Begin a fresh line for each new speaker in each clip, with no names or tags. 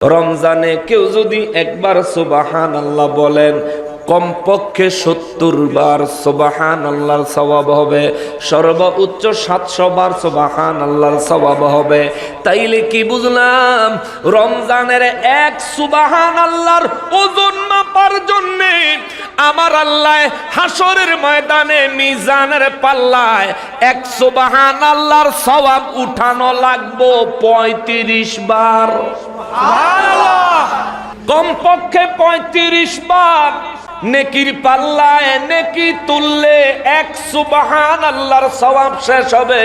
রমজানে কেউ যদি একবার সুবহানাল্লাহ বলেন, কমপক্ষে 70 বার সুবহানাল্লাহর সওয়াব হবে, সর্বোচ্চ 700 বার সুবহানাল্লাহর সওয়াব হবে। তাইলে কি বুঝলাম? রমজানের এক সুবহানাল্লাহর ওজন মাপার জন্য আমার আল্লাহ হাসরের ময়দানে মিজানের পাল্লায় এক সুবহানাল্লাহর সওয়াব উঠানো লাগবে 35 বার। সুবহানাল্লাহ, কমপক্ষে 35 বার নেকির পাল্লায় নেকি তুললে এক সুবহানাল্লাহর সওয়াব শেষ হবে।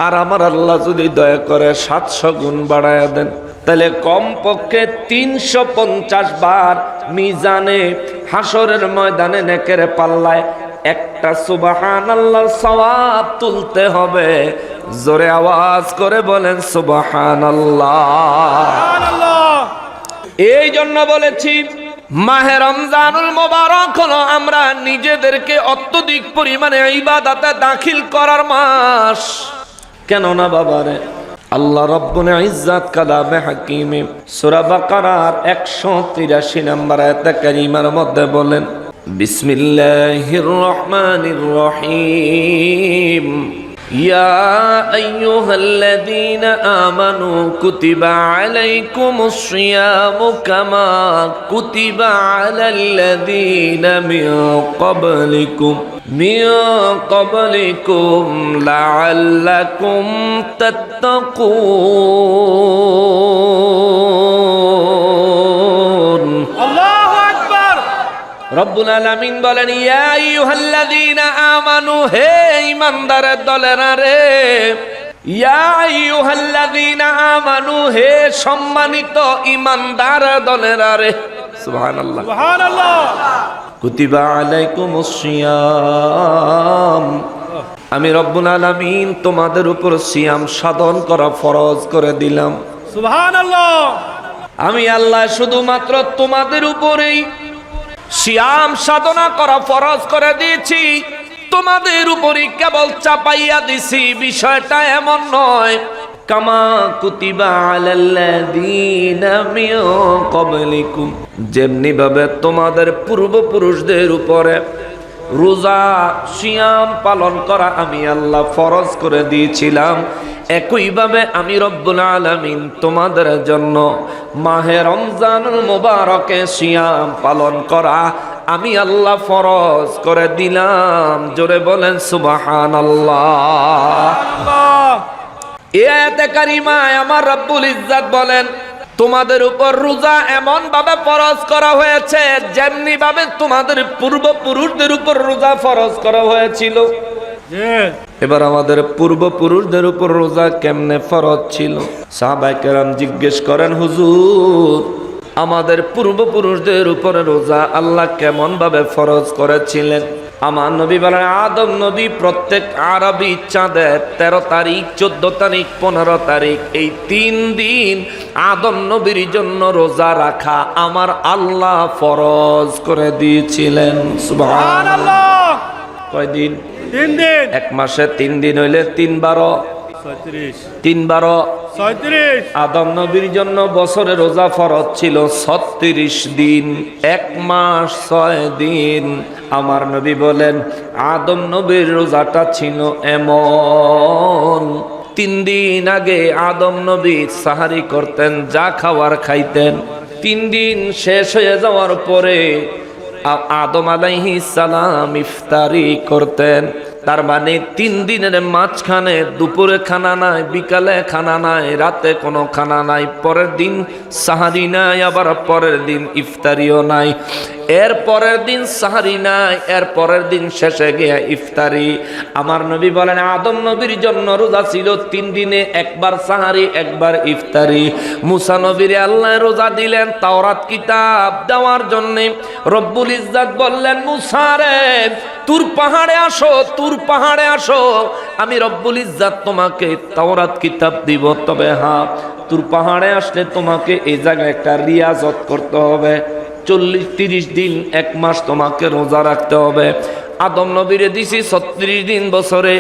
আর আমার আল্লাহ যদি দয়া করে 700 গুণ বাড়ায়া দেন, তাহলে কমপক্ষে 350 বার মিজানে হাসরের ময়দানে নেকের পাল্লায় একটা সুবহানাল্লাহর সওয়াব তুলতে হবে। জোরে আওয়াজ করে বলেন সুবহানাল্লাহ। এই জন্য বলেছি মাহে রমজানুল মোবারক হলো আমরা নিজেদেরকে অত্যধিক পরিমাণে ইবাদতে দাখিল করার মাস। কেন না বাবারে, আল্লাহ রাব্বুল ইজ্জাত কালামে হাকিমে সূরা বাকারার 183 নম্বর আয়াতে কারিমার মধ্যে বলেন, বিসমিল্লাহির রহমানির রহিম, ইয়া আইয়ুহাল্লাযীনা আমানু কুতিবা আলাইকুমুস সিয়ামু কামা কুতিবা আলাল্লাযীনা মিন ক্বাবলিকুম লাআল্লাকুম তাত্তাকুন। আল্লাহু আকবার। রব্বুল আলামিন বলেন, ইয়া আইয়ুহাল্লাযীনা আমানু, হে ঈমানদারের দলেরা রে, ইয়া আইয়ুহাল্লাযীনা আমানু, হে সম্মানিত ঈমানদার দলেরা রে। সুবহানাল্লাহ, সুবহানাল্লাহ। কুতিবা আলাইকুমুস সিয়াম, আমি রব্বুল আলামিন তোমাদের উপর সিয়াম সাধন করা ফরজ করে দিলাম। সুবহানাল্লাহ, আমি আল্লাহ শুধুমাত্র তোমাদের উপরেই সিয়াম সাধনা করা ফরজ করে দিয়েছি, তোমাদের উপরই কেবল চাপাইয়া দিছি। বিষয়টা এমন নয়, কামা কুতিবা আলাল্লাযীনা মিন ক্বাবলিকুম, যেমনি ভাবে তোমাদের পূর্বপুরুষদের উপরে রোজা সিয়াম পালন করা আমি আল্লাহ ফরজ করে দিয়েছিলাম, একইভাবে আমি রব্বুল আলামিন তোমাদের জন্য মাহে রমজানুল মুবারকে সিয়াম পালন করা আমি আল্লাহ ফরজ করে দিলাম। জোরে বলেন সুবহানাল্লাহ। এই আয়াতে কারিমায় আমার রব্বুল ইজ্জাত বলেন, তোমাদের উপর রোজা এমন ভাবে ফরজ করা হয়েছে যেমনি ভাবে তোমাদের পূর্বপুরুষদের উপর রোজা ফরজ করা হয়েছিল। এবার আমাদের পূর্বপুরুষদের উপর রোজা কেমনে ফরজ ছিল? সাহাবায়ে কেরাম জিজ্ঞেস করেন, হুজুর আমাদের পূর্বপুরুষদের উপরে রোজা আল্লাহ কেমন ভাবে ফরজ করেছিলেন? আমার নবী বলেন, আদম নবী প্রত্যেক আরবি চাঁদের 13 তারিখ, 14 তারিখ, 15 তারিখ, এই 3 দিন আদম নবীর জন্য রোজা রাখা আমার আল্লাহ ফরজ করে দিয়েছিলেন। সুবহানাল্লাহ। কয়দিন?
3 দিন।
এক মাসে 3 দিন হইলে 3 12
36,
3 12
36।
আদম নবীর জন্য বছরে রোজা ফরজ ছিল 36 দিন, 1 মাস 6 দিন। আমার নবী বলেন, আদম নবীর রোজাটা ছিল এমন, 3 দিন আগে আদম নবী সাহারি করতেন, যা খাওয়ার খাইতেন। 3 দিন শেষ হয়ে যাওয়ার পরে আদম আলাইহিস সালাম ইফতারি করতেন। তার মানে 3 দিনের মাঝখানে দুপুরে খানা নাই, বিকালে খানা নাই, রাতে কোনো খানা নাই, পরের দিন সাহারি নাই, আবার পরের দিন ইফতারিও নাই, এর পরের দিন সাহারি নাই, এর পরের দিন শেষে গিয়ে ইফতারি। আমার নবী বলেন, আদম নবীর জন্য রোজা ছিল 3 দিনে একবার সাহারি, একবার ইফতারি। মুসা নবীরে আল্লাহ রোজা দিলেন তাওরাত কিতাব দেওয়ার জন্য। রব্বুল ইজ্জাত বললেন, মুসা রে তুর পাহাড়ে আসো, তুর পাহাড়ে আসো, আমি রব্বুল ইজ্জাত তোমাকে তাওরাত কিতাব দিব। তবে হ্যাঁ, তুর পাহাড়ে আসলে তোমাকে এই জায়গায় একটা রিয়াজত করতে হবে, 40-30 দিন 1 মাস তোমাকে রোজা রাখতে হবে। আদম নবীরে দিছি 36 দিন বছরে,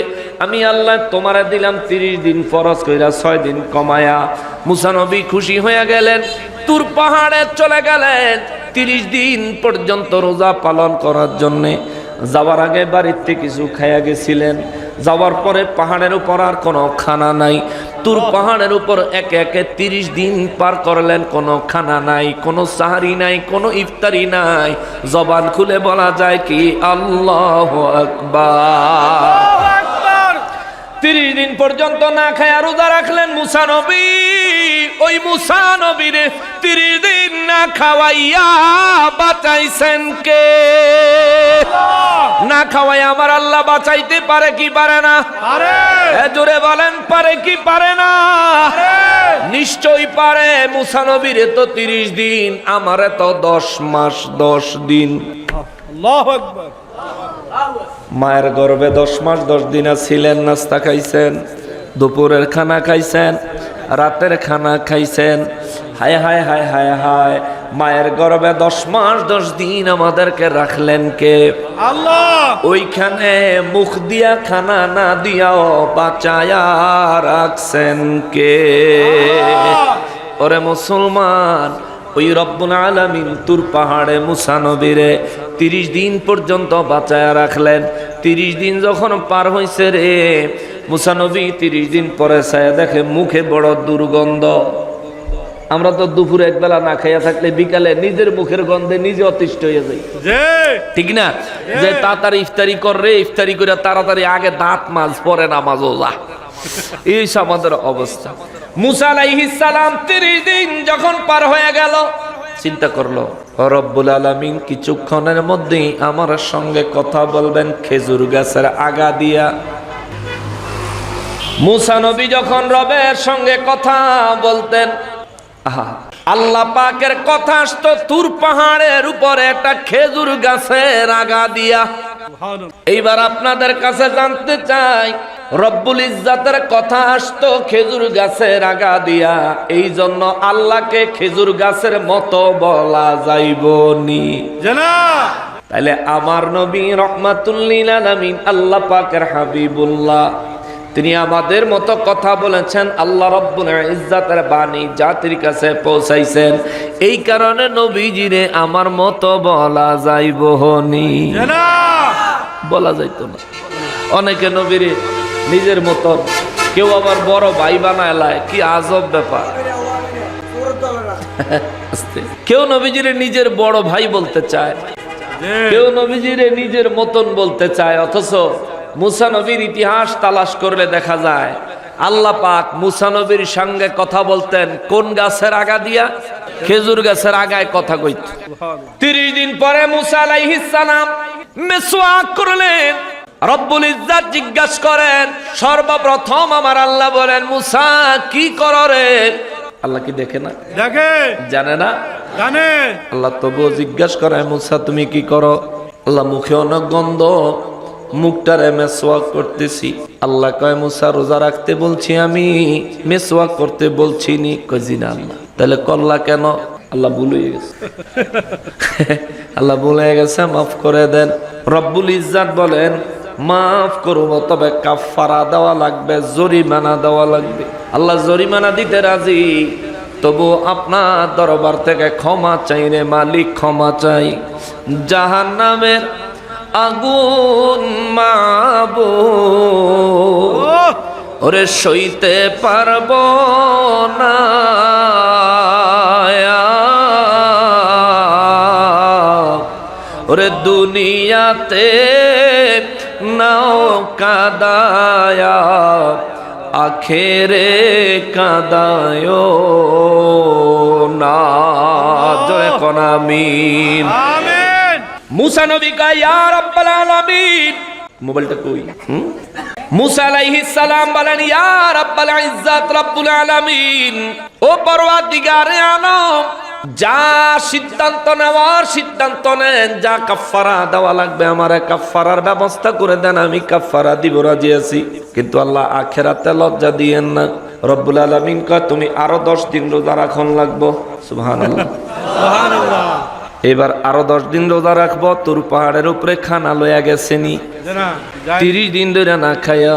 আমি আল্লাহ তোমারে দিলাম 30 দিন ফরজ কইরা 6 দিন কমায়া। মুসা নবী খুশি হয়ে গেলেন, তুর পাহাড়ে চলে গেলেন 30 দিন পর্যন্ত রোজা পালন করার জন্যে। যাওয়ার আগে বাড়িতে কিছু খাইয়া গেছিলেন, যাওয়ার পরে পাহাড়ের উপর আর কোনো খানা নাই। তুর পাহাড়ের উপর একে একে 30 দিন পার করলেন, কোনো খানা নাই, কোনো সাহারি নাই, কোনো ইফতারি নাই। জবান খুলে বলা যায় কি আল্লাহু আকবার। 30 দিন পর্যন্ত না খায়া রোজা রাখলেন মুসা নবী। ওই মুসা নবীরে 30 দিন না খাওয়াইয়া বাঁচাইছেন কে? না খাওয়াই আমার আল্লাহ বাঁচাইতে পারে কি পারে না?
পারে।
জোরে বলেন পারে কি পারে না? নিশ্চয়ই পারে। মুসা নবীরে তো 30 দিন, আমারে তো 10 মাস 10 দিন।
আল্লাহু আকবার।
মায়ের গর্ভে 10 মাস 10 দিন ছিলেন, নাস্তা খাইছেন, দুপুরের খানা খাইছেন, রাতের খানা খাইছেন। হায় হায় হায় হায় হায়, মায়ের গর্ভে 10 মাস 10 দিন আমাদেরকে রাখলেন কে?
আল্লাহ।
ওইখানে মুখ দিয়া খানা না দিয়াও বাঁচায়া রাখছেন কে? ওরে মুসলমান, ওই রব্বুল আলামিন তুর পাহাড়ে মুসা নবীরে 30 দিন পর্যন্ত বাঁচায়া রাখলেন। 30 দিন যখন পার হইছে রে, মুসা নবী 30 দিন পরে ছায়া দেখে মুখে বড় দুর্গন্ধ। আমরা তো দুপুরে একবেলা না খাইয়া থাকলে বিকালে নিজের মুখের গন্ধে নিজে অতিষ্ঠ হয়ে যাই, ঠিক না? যে তাড়াতাড়ি ইফতারি করে, ইফতারি করে তাড়াতাড়ি আগে দাঁত মাজ পরে নামাজও যা, এই আমাদের অবস্থা। মুসা আলাইহিস সালাম 30 দিন যখন পার হয়ে গেল, চিন্তা করলো রব্বুল আলামিন কিছুক্ষণের মধ্যেই আমার সঙ্গে কথা বলবেন খেজুর গাছের আগা দিয়া। মুসা নবী যখন রবের সঙ্গে কথা বলতেন, আল্লাহ পাকের কথা আসতো তুর পাহাড়ের উপরে একটা খেজুর গাছের আগা দিয়া। এইবার আপনাদের কাছে জানতে চাই, রব্বুল ইজ্জাতের কথা আসতো খেজুর গাছের আগা দিয়া, এই জন্য আল্লাহকে খেজুর গাছের মতো বলা যাইবনি? তাইলে আমার নবী রহমাতুল লিল আলামিন আল্লাহ পাকের হাবিবুল্লাহ, তিনি আমাদের মতো কথা বলেছেন, আল্লাহ রব্বুল ইজ্জাতের বাণী জাতির কাছে পৌঁছাইছেন। এই কারণে নবীজিরে আমার মতো বলা যাইবনি? বলা যাইতো না। অনেকে নবীরে নিজের মতো, কেউ আবার বড় ভাই বানায় লাই, কি আজব ব্যাপার। কেউ নবীজিরে নিজের বড় ভাই বলতে চায়, কেউ নবীজিরে নিজের মতন বলতে চায়। অথচ মুসা নবীর ইতিহাস তালাশ করলে দেখা যায় আল্লাহ পাক মুসা নবীর সঙ্গে কথা বলতেন কোন গাছের আগা দিয়া? খেজুর গাছের আগায় কথা কইত। 30 দিন পরে মুসা আলাইহিস সালাম মিসওয়াক করলেন। রব্বুল ইজ্জাত জিজ্ঞাসা করেন, সর্বপ্রথম আমার আল্লাহ বলেন, মুসা কি করো রে? আল্লাহ কি দেখে না?
দেখে।
জানে না?
জানে।
আল্লাহ তবুও জিজ্ঞাসা করে, মুসা তুমি কি করো? আল্লাহ মুখে অনেক গন্ধ, মুখটারে মেসওয়াক করতেছি। আল্লাহ কয়, মুসা রোজা রাখতে বলছি আমি, মেসওয়াক করতে বলছি নি। কয় জি না আল্লাহ। তাহলে করলা কেন? আল্লাহ ভুলে গেছে। আল্লাহ ভুলে গেছে, মাফ করে দেন। রব্বুল ইজ্জাত বলেন, মাফ করব, তবে কাফারা দেওয়া লাগবে, জরিমানা দেওয়া লাগবে। আল্লাহ জরিমানা দিতে রাজি, তবু আপনার দরবার থেকে ক্ষমা চাই রে মালিক, ক্ষমা চাই। জাহান্নামের আগুন মাবুদ, ওরে সইতে পারব না, ওরে দুনিয়াতে নাও কাদায়া, আখেরে কাদায় না। জয় কোন আমিন। মুসা নবী কয়, ইয়া রাব্বাল আলামিন। মোবাইলটা কই? মুসা আলাইহিস সালাম বলেন, ইয়া রাব্বাল ইজ্জাত রব্বুল আলামিন, ও পরওয়ারদিগারে আলম, যা সিদ্ধান্ত নেওয়ার সিদ্ধান্ত নেন, যা কাফারা দেওয়া লাগবে আমারে কাফারার ব্যবস্থা করে দেন, আমি কাফারা দিব, রাজি আছি। কিন্তু আল্লাহ আখিরাতে লজ্জা দিয়েন না। রব্বুল আলামিন কয়, তুমি আরো 10 দিন রোজা রাখন লাগবো। সুবহানাল্লাহ, সুবহানাল্লাহ। এবার আরো 10 দিন রোজা রাখবো। তোর পাহাড়ের উপরে খানা লইয়া গেছেনি, 30 দিন ধরে না খাইয়া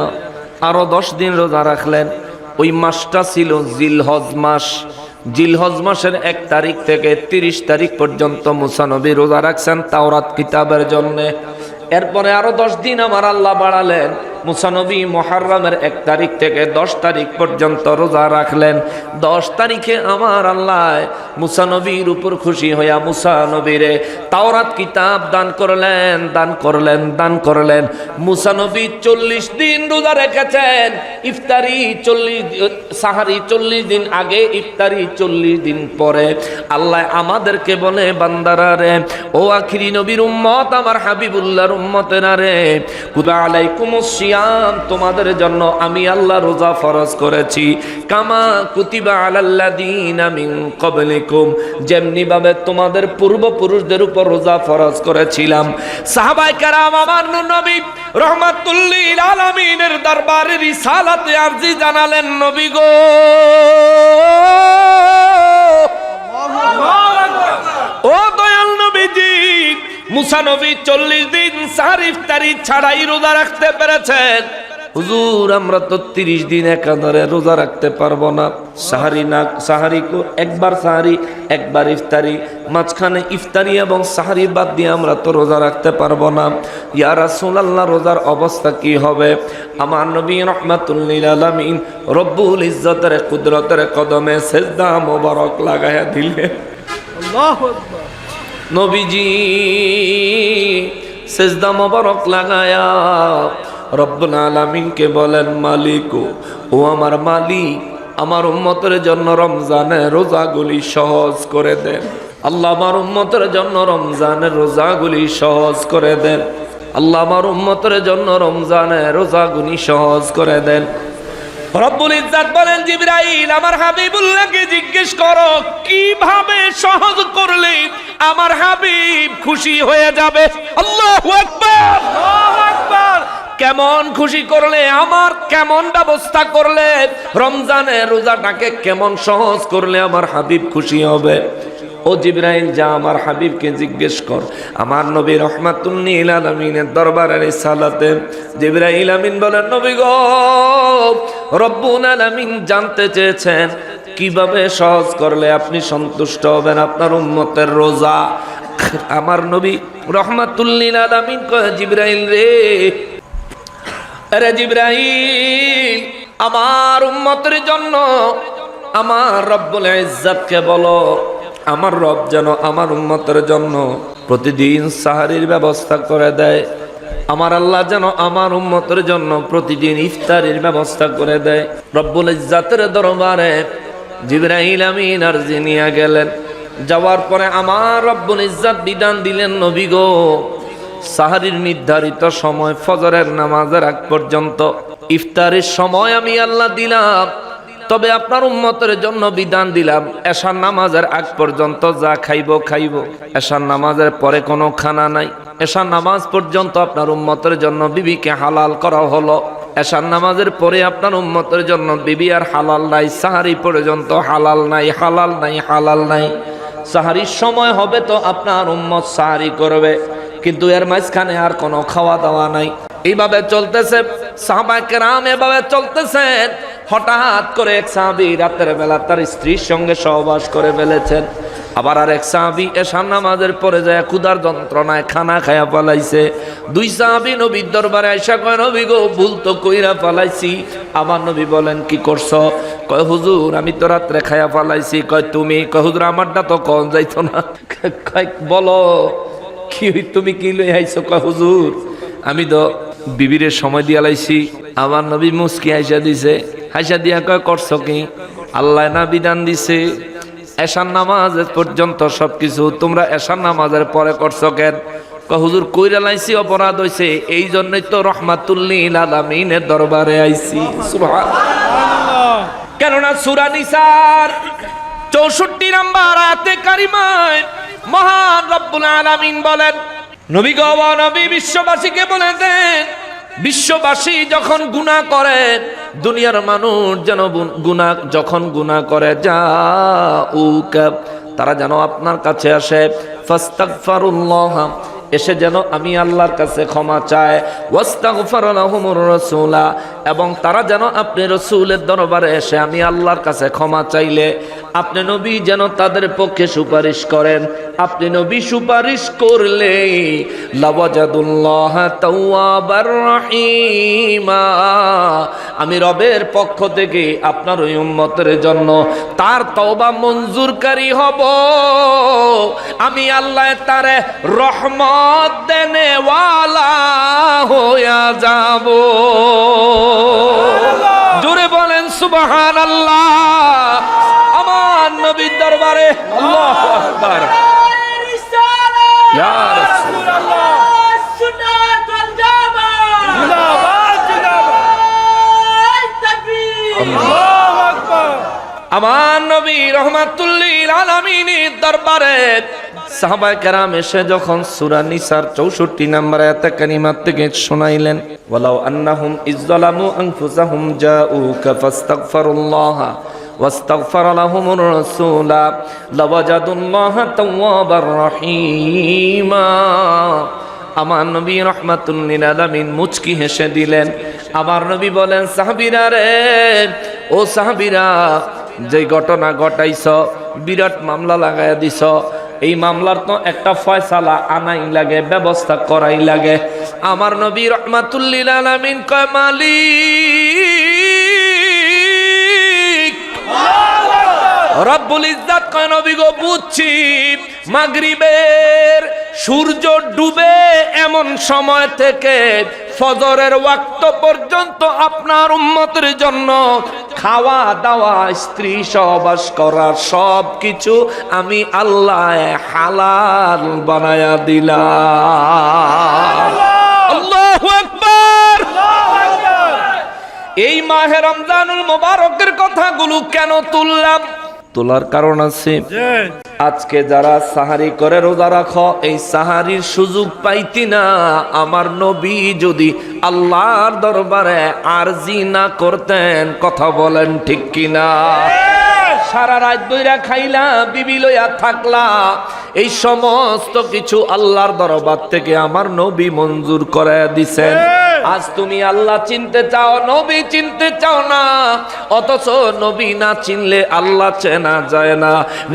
আরো 10 দিন রোজা রাখলেন। ওই মাসটা ছিল জিলহজ মাস। জিলহজ মাসের 1 তারিখ থেকে 30 তারিখ পর্যন্ত মুসা নবী রোজা রাখছেন তাওরাত কিতাবের জন্য। এরপরে আরো 10 দিন আমার আল্লাহ বাড়ালেন, মুসা নবী মুহররমের 1 তারিখ থেকে 10 তারিখ পর্যন্ত রোজা রাখলেন। 10 তারিখে আমার আল্লাহ মুসা নবীর উপর খুশি হইয়া মুসা নবীরে তাওরাত কিতাব দান করলেন। মুসা নবী 40 দিন রোজা রেখেছেন। ইফতারি 40, সাহারি 40 দিন আগে, ইফতারি 40 দিন পরে। আল্লাহ আমাদেরকে বলে, বান্দারা রে, ও আখিরি নবীর উম্মত, আমার হাবিবুল্লাহর উম্মতেরা রে, কুতিবা আলাইকুমুস সিয়াম, তোমাদের জন্য আমি আল্লাহ রোজা ফরজ করেছি। কামা কুতিবা আলাল্লাযীনা মিন ক্বাবলিকুম, যেমনি ভাবে তোমাদের পূর্বপুরুষদের উপর রোজা ফরজ করেছিলাম। সাহাবায়ে কেরাম আমার নবী রাহমাতুল লিল আলামিনের দরবারে রিসালাতে আরজি জানালেন, নবী গো, ও দয়াল নবীজি, মুসা নবী 40 দিন সাহারি ইফতারি ছাড়াই রোজা রাখতে পেরেছেন। হুজুর, আমরা তো 30 দিন একাধারে রোজা রাখতে পারবো না। সাহারি একবার সাহারি, একবার ইফতারি, মাঝখানে ইফতারি এবং সাহারি বাদ দিয়ে আমরা তো রোজা রাখতে পারবো না। ইয়া রাসূলুল্লাহ, রোজার অবস্থা কি হবে? আমার নবী রাহমাতুল লিল আলামিন রব্বুল ইজ্জতের কুদরতের কদমে সিজদা মোবারক লাগায়া দিলেন।
আল্লাহু আকবার।
নবীজি সিজদা মোবারক লাগায়া রব্বুল আলামিনকে বলেন, মালিক, ও আমার মালিক, আমার উম্মতের জন্য রমজানের রোজাগুলি সহজ করে দেন। আল্লাহ, আমার উম্মতের জন্য রমজানের রোজাগুলি সহজ করে দেন। আল্লাহ, আমার উম্মতের জন্য রমজানের রোজাগুলি সহজ করে দেন। রব্বুল ইজ্জত বলেন, জিবরাইল, আমার হাবিবুল্লাহকে জিজ্ঞেস করো কিভাবে সহজ করলে আমার হাবিব খুশি হয়ে যাবে। আল্লাহু আকবার, আল্লাহু আকবার। কেমন খুশি করলে, আমার কেমন ব্যবস্থা করলে, রমজানের রোজাটাকে কেমন সহজ করলে আমার হাবিব খুশি হবে। ও জিবরাইল, যা আমার হাবিবকে জিজ্ঞেস কর। আমার নবী রাহমাতুল লিল আলামিনের দরবারে রিসালাতে জিবরাইল আমিন বলেন, নবী গো, রব্বুল আলামিন জানতে চেয়েছেন কিভাবে সহজ করলে আপনি সন্তুষ্ট হবেন আপনার উম্মতের রোজা। আমার নবী রাহমাতুল লিল আলামিন কয়, জিবরাইল রে, আরে জিবরাইল, আমার উম্মতের জন্য আমার রব্বুল ইজ্জতকে বলো, আমার রব যেন আমার উম্মতের জন্য প্রতিদিন সাহারির ব্যবস্থা করে দেয়। আমার আল্লাহ যেন আমার উম্মতের জন্য প্রতিদিন ইফতারির ব্যবস্থা করে দেয়। রব্বুল ইজ্জতের দরবারে জিবরাইল আমিন আরজি নিয়ে গেলেন। যাওয়ার পরে আমার রব্বুল ইজ্জত বিধান দিলেন, নবী গো, সাহারির নির্ধারিত সময় ফজরের নামাজের আগ পর্যন্ত, ইফতারের সময় আমি আল্লাহ দিলাম, তবে আপনার উম্মতের জন্য বিধান দিলাম এশার নামাজের আগ পর্যন্ত যা খাইব খাইব, এশার নামাজের পরে কোনো খানা নাই। এশার নামাজ পর্যন্ত আপনার উম্মতের জন্য বিবিকে হালাল করা হলো। এশার নামাজের পরে আপনার উম্মতের জন্য বিবি আর হালাল নাই। সাহারি পর্যন্ত হালাল নাই, হালাল নাই, হালাল নাই। সাহারির সময় হবে তো আপনার উম্মত সাহারি করবে, কিন্তু এর মাঝখানে আর কোনো খাওয়া দাওয়া নাই। এইভাবে চলতেছে, সাহাবায়ে কেরাম এভাবে চলতেছেন। হঠাৎ করে এক সাহাবী রাতের বেলা তার স্ত্রীর সঙ্গে সহবাস করে ফেলেছেন। আবার আর এক সাহাবী এশার নামাজের পরে যায় ক্ষুধার যন্ত্রণায় খানা খায়া পালাইছে। 2 সাহাবী নবীর দরবারে আইসা কয়, নবী গো, ভুল তো কইরা পালাইছি। আমার নবী বলেন, কি করছো? কয়, হুজুর, আমি তো রাত্রে খায়া পালাইছি। কয়, তুমি? কয়, হুজুর, আমারটা তো কম যাইতো না। কয়, বলো কি, তুমি কি লই আইছো? কয়, হুজুর, আমি তো বিবিরের সময় দিয়া লাইছি। আমার নবী মুস্কি হাইসা দিছে। হাইসা দিয়া কয়, করছো কি? আল্লাহ না বিধান দিছে এশার নামাজ পর্যন্ত সবকিছু, তোমরা এশার নামাজের পরে করছো কেন? কয়, হুজুর, কইরা লাইছি, অপরাধ হইছে, এই জন্যই তো রাহমাতুল লিল আলামিনের দরবারে আইছি। সুবহানাল্লাহ। কেননা সূরা নিসার 64 নম্বর আয়াতে কারিমায় মহান রব্বুল আলামিন বলেন, নবী গো, নবী, বিশ্ববাসীকে বলে দেন, বিশ্ববাসী যখন গুনাহ করে, দুনিয়ার মানুষ যেন যখন গুনাহ করে, তারা যেন আপনার কাছে আসে, ফাস্তাগফিরুল্লাহ, এসে যেন আমি আল্লাহর কাছে ক্ষমা চায়। ওয়াস্তাগফারা লাহুমুর রাসূলা, এবং তারা যেন আপনি রাসূলের দরবারে এসে আমি আল্লাহর কাছে ক্ষমা চাইলে আপনি নবী যেন তাদের পক্ষে সুপারিশ করেন। আপনি নবী সুপারিশ করলে লাওয়াজাদুল্লাহ তাওয়াবার রহিমা, আমি রবের পক্ষ থেকে আপনার ওই উম্মতের জন্য তার তওবা মঞ্জুরকারী হব। আমি আল্লাহ তারে রহমত দেনে ওয়ালা হইয়া যাব। জোরে বলেন সুবহানাল্লাহ। আমার নবীর দরবারে আল্লাহু আকবার। ইয়া রাসূলুল্লাহ
সুন্নাত ওয়াল জামাত জিন্দাবাদ জিন্দাবাদ তাকবীর আল্লাহু আকবার।
আমার নবী রাহমাতুল লিল আলামিনের দরবারে সাহাবায়ে কেরাম এসে যখন সূরা নিসার 64 নম্বর আয়াতে কারিমা থেকে শোনাইলেন, ওয়ালাউ আন্নাহুম ইযযালামু আনফুসাহুম জাউকা ফাস্তাগফিরুল্লাহ ওয়াস্তাগফারা লাহুমুর রাসূলা লাওয়াজাদুল্লাহা তাওয়াবার রহিমা। আমার নবী রাহমাতুল লিল আলামিন মুচকি হেসে দিলেন। আমার নবী বলেন, সাহাবীরা রে, ও সাহাবীরা, যে ঘটনা ঘটাইছ, বিরাট মামলা লাগাইয়া দিছ, এই মামলার তো একটা ফয়সালা আনাই লাগে, ব্যবস্থা করাই লাগে। আমার নবী রাহমাতুল লিল আলামিন কয়, মালিক রব্বুল ইজ্জত কয়, নবী গো বুঝছি মাগরিবের সূর্য ডুবে এমন সময় থেকে ফজরের ওয়াক্ত পর্যন্ত আপনার উম্মতের জন্য খাওয়া দাওয়া, স্ত্রী সহবাস করার সব কিছু আমি আল্লাহ হালাল বানায়া দিলাম। আল্লাহু আকবার। এই মাহে রমজানুল মুবারকের কথাগুলো কেন তুললাম? তোলার কারণ আছে, আজকে যারা সাহারি করে রোজা রাখো, এই সাহারির সুযোগ পাইতি না আমার নবী যদি আল্লাহর দরবারে আরজি না করতেন। কথা বলেন ঠিক কিনা? সারা রাত বইরা খাইলা, বিবি লইয়া থাকলা, এই সমস্ত কিছু আল্লাহর দরবার থেকে আমার নবী মঞ্জুর করে দিছেন। আজ তুমি আল্লাহ চিনতে চাও, নবী চিনতে চাও না, অথচ নবী না চিনলে আল্লাহ চেনা যায় না,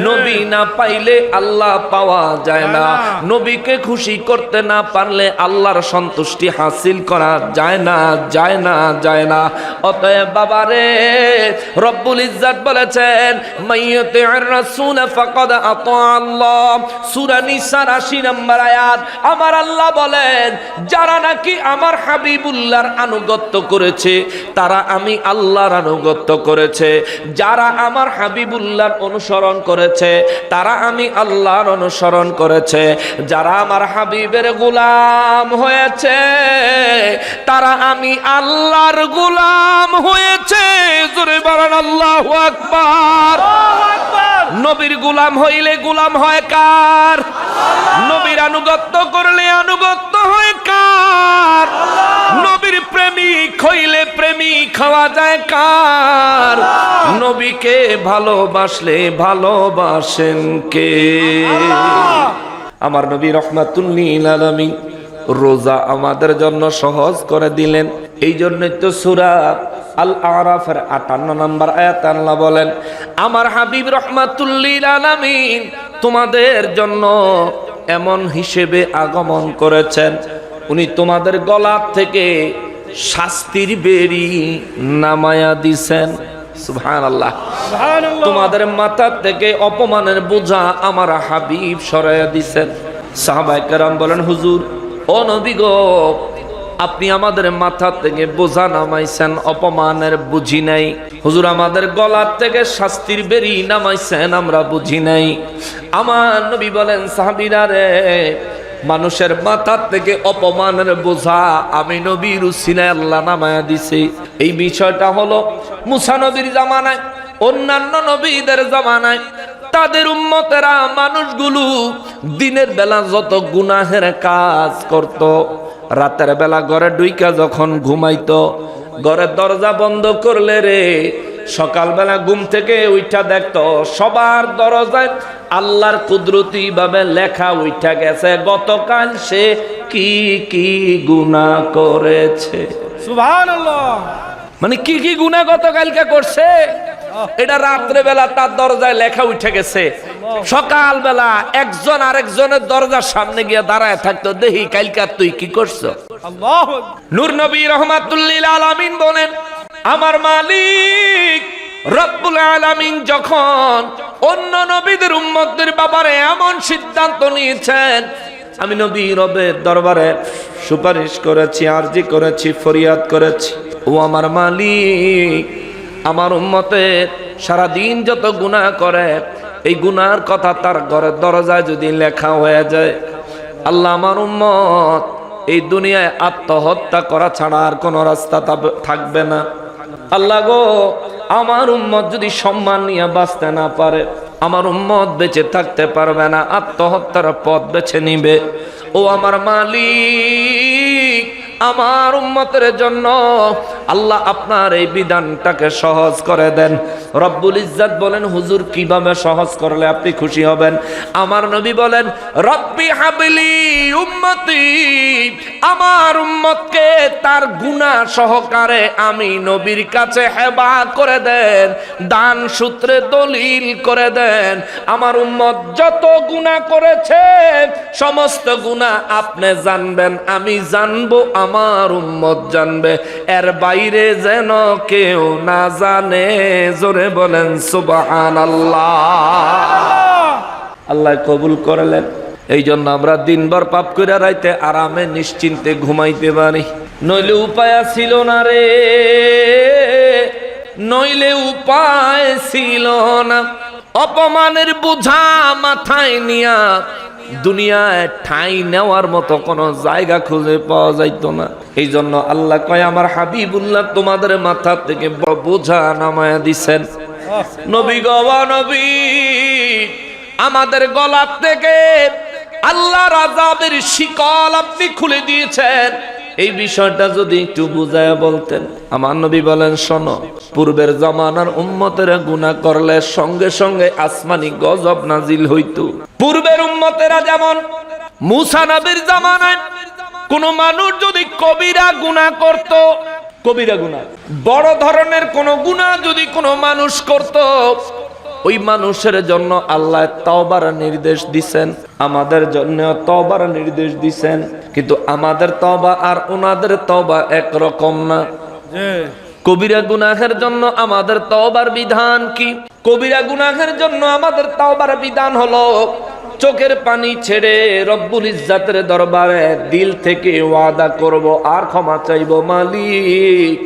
নবী না পাইলে আল্লাহ পাওয়া যায় না, নবীকে খুশি করতে না পারলে আল্লাহর সন্তুষ্টি হাসিল করা যায় না, যায় না, যায় না। অতএব বাবারে, রব্বুল ইজ্জত বলেছেন, মাইয়ুতির রাসূল ফাকাদ আতা আল্লাহ। সূরা নিসার 80 নম্বর আয়াত। আমার আল্লাহ বলেন, যারা নাকি আমার হাবিবুল্লাহর আনুগত্য করেছে তারা আমি আল্লাহর আনুগত্য করেছে, যারা আমার হাবিবুল্লাহর অনুসরণ করেছে তারা আমি আল্লাহর অনুসরণ করেছে, যারা আমার হাবিবের গোলাম হয়েছে তারা আমি আল্লাহর গোলাম হয়েছে। জোরে বলেন আল্লাহু আকবার। নবীর গোলাম হইলে গোলাম হয় কার? নবীর আনুগত্য করলে আনুগত্য হয় কার? নবীর প্রেমিক হইলে প্রেমিক হওয়া যায় কার? নবীকে ভালোবাসলে ভালোবাসেন কে? আমার নবী রাহমাতুল লিল আলামিন রোজা আমাদের জন্য সহজ করে দিলেন। এই জন্যই তো সূরা আল আরাফের 58 নম্বর আয়াতে আল্লাহ বলেন, আমার হাবিব রাহমাতুল লিল আলামিন তোমাদের জন্য এমন হিসেবে আগমন করেছেন, উনি তোমাদের গলা থেকে শাস্তির বেড়ি নামায়া দিছেন। সুবহানাল্লাহ। তোমাদের মাথা থেকে অপমানের বোঝা আমার হাবিব সরাইয়া দিছেন। সাহাবায়ে কেরাম বলেন, হুজুর, ও নবী গো, আপনি আমাদের মাথা থেকে বোঝা নামাইছেন, অপমানের বুঝি নাই। হুজুর, আমাদের গলা থেকে শাস্তির বেরি নামাইছেন, আমরা বুঝি নাই। আমার নবী বলেন, সাহাবীরা রে, মানুষের মাথা থেকে অপমানের বোঝা আমি নবীর উসিলায় আল্লাহ নামায়া দিছি। এই বিষয়টা হলো মুসা নবীর জামানায়, অন্যান্য নবীদের জামানায় তাদের উম্মতেরা মানুষগুলো দিনের বেলা যত গুনাহের কাজ করত, রাতের বেলা ঘরে ডুইকা যখন ঘুমাইতো, ঘরের দরজা বন্ধ করলে রে সকালবেলা ঘুম থেকে উঠা দেখতো সবার দরজায় আল্লাহর কুদরতি ভাবে লেখা উঠা গেছে গতকাল সে কি কি গুনাহ করেছে।
সুবহানাল্লাহ।
মানে কি কি গুনাহ গতকালকে করছে এটা রাত্রে বেলা তার দরজায় লেখা উঠে গেছে। সকালবেলা একজন আরেকজনের দরজার সামনে গিয়ে দাঁড়ায় থাকতো, দেখি কালকা তুই কি করছো।
আল্লাহু
নূর নবী রহমাতুল্লিল আলামিন বলেন, আমার মালিক রব্বুল আলামিন যখন অন্য নবীদের উম্মতদের ব্যাপারে এমন সিদ্ধান্ত নিয়েছেন, আমি নবী রবের দরবারে সুপারিশ করেছি, আরজি করেছি, ফরিয়াদ করেছি, ও আমার মালিক আমার উম্মতের সারাদিন যত গুনাহ করে এই গুনার কথা তার ঘরের দরজায় যদি লেখা হয়ে যায়, আল্লাহ আমার উম্মত এই দুনিয়ায় আত্মহত্যা করা ছাড়া আর কোনো রাস্তা থাকবে না। আল্লাহ গো, আমার উম্মত যদি সম্মান নিয়ে বাঁচতে না পারে, আমার উম্মত বেঁচে থাকতে পারবে না, আত্মহত্যার পথ বেছে নিবে। ও আমার মালিক আমার উম্মতের জন্য আল্লাহ আপনার এই বিধানটাকে সহজ করে দেন। রব্বুল ইজ্জত বলেন, হুজুর কিভাবে সহজ করলে আপনি খুশি হবেন? আমার নবী বলেন, রব্বি হাবলি উম্মতি, আমার উম্মতকে তার গুনাহ সহকারে আমি নবীর কাছে হেবা করে দেন, দান সূত্রে দলিল করে দেন। আমার উম্মত যত গুনাহ করেছে সমস্ত গুনাহ আপনি জানবেন, আমি জানবো, আমার উম্মত জানবে, এর বাইরে যেন কেউ না জানে। জোরে বলেন সুবহানাল্লাহ। আল্লাহ কবুল করলেন। এই জন্য আমরা দিনভর পাপ করে রাইতে আরামে নিশ্চিন্তে ঘুমাইতে পারি। নইলে উপায় ছিল না রে, নইলে উপায় ছিল না। অপমানের বোঝা মাথায় নিয়া দুনিয়ায় ঠাঁই নেওয়ার মতো কোনো জায়গা খুঁজে পাওয়া যাইতো না। এই জন্য আল্লাহ কয়, আমার হাবিবুল্লাহ তোমাদের মাথা থেকে বোঝা নামায়া দিছেন। নবী গো নবী, আমাদের গলা থেকে আল্লাহর আযাবের শিকল আপনি খুলে দিয়েছেন। এই বিষয়টা যদি একটু বুঝায়া বলতেন। আমার নবী বলেন, শোনো, পূর্বের জামানার উম্মতেরা গুনাহ করলে সঙ্গে সঙ্গে আসমানি গজব নাজিল হইতো। পূর্বের উম্মতেরা যেমন মূসা নবীর জামানায় কোন মানুষ যদি কবিরা গুনাহ করত, কবিরা গুনাহ বড় ধরনের কোন গুনাহ যদি কোন মানুষ করত, ওই মানুষের জন্য আল্লাহ তওবার নির্দেশ দিছেন, আমাদের জন্য তওবার নির্দেশ দিছেন। কিন্তু আমাদের তওবা আর ওনাদের তওবা একরকম না। কবিরা গুনাহের জন্য আমাদের তওবার বিধান কি? কবিরা গুনাহের জন্য আমাদের তওবার বিধান হলো চোখের পানি ছেড়ে রব্বুল ইজ্জাতের দরবারে দিল থেকে ওয়াদা করব আর ক্ষমা চাইব, মালিক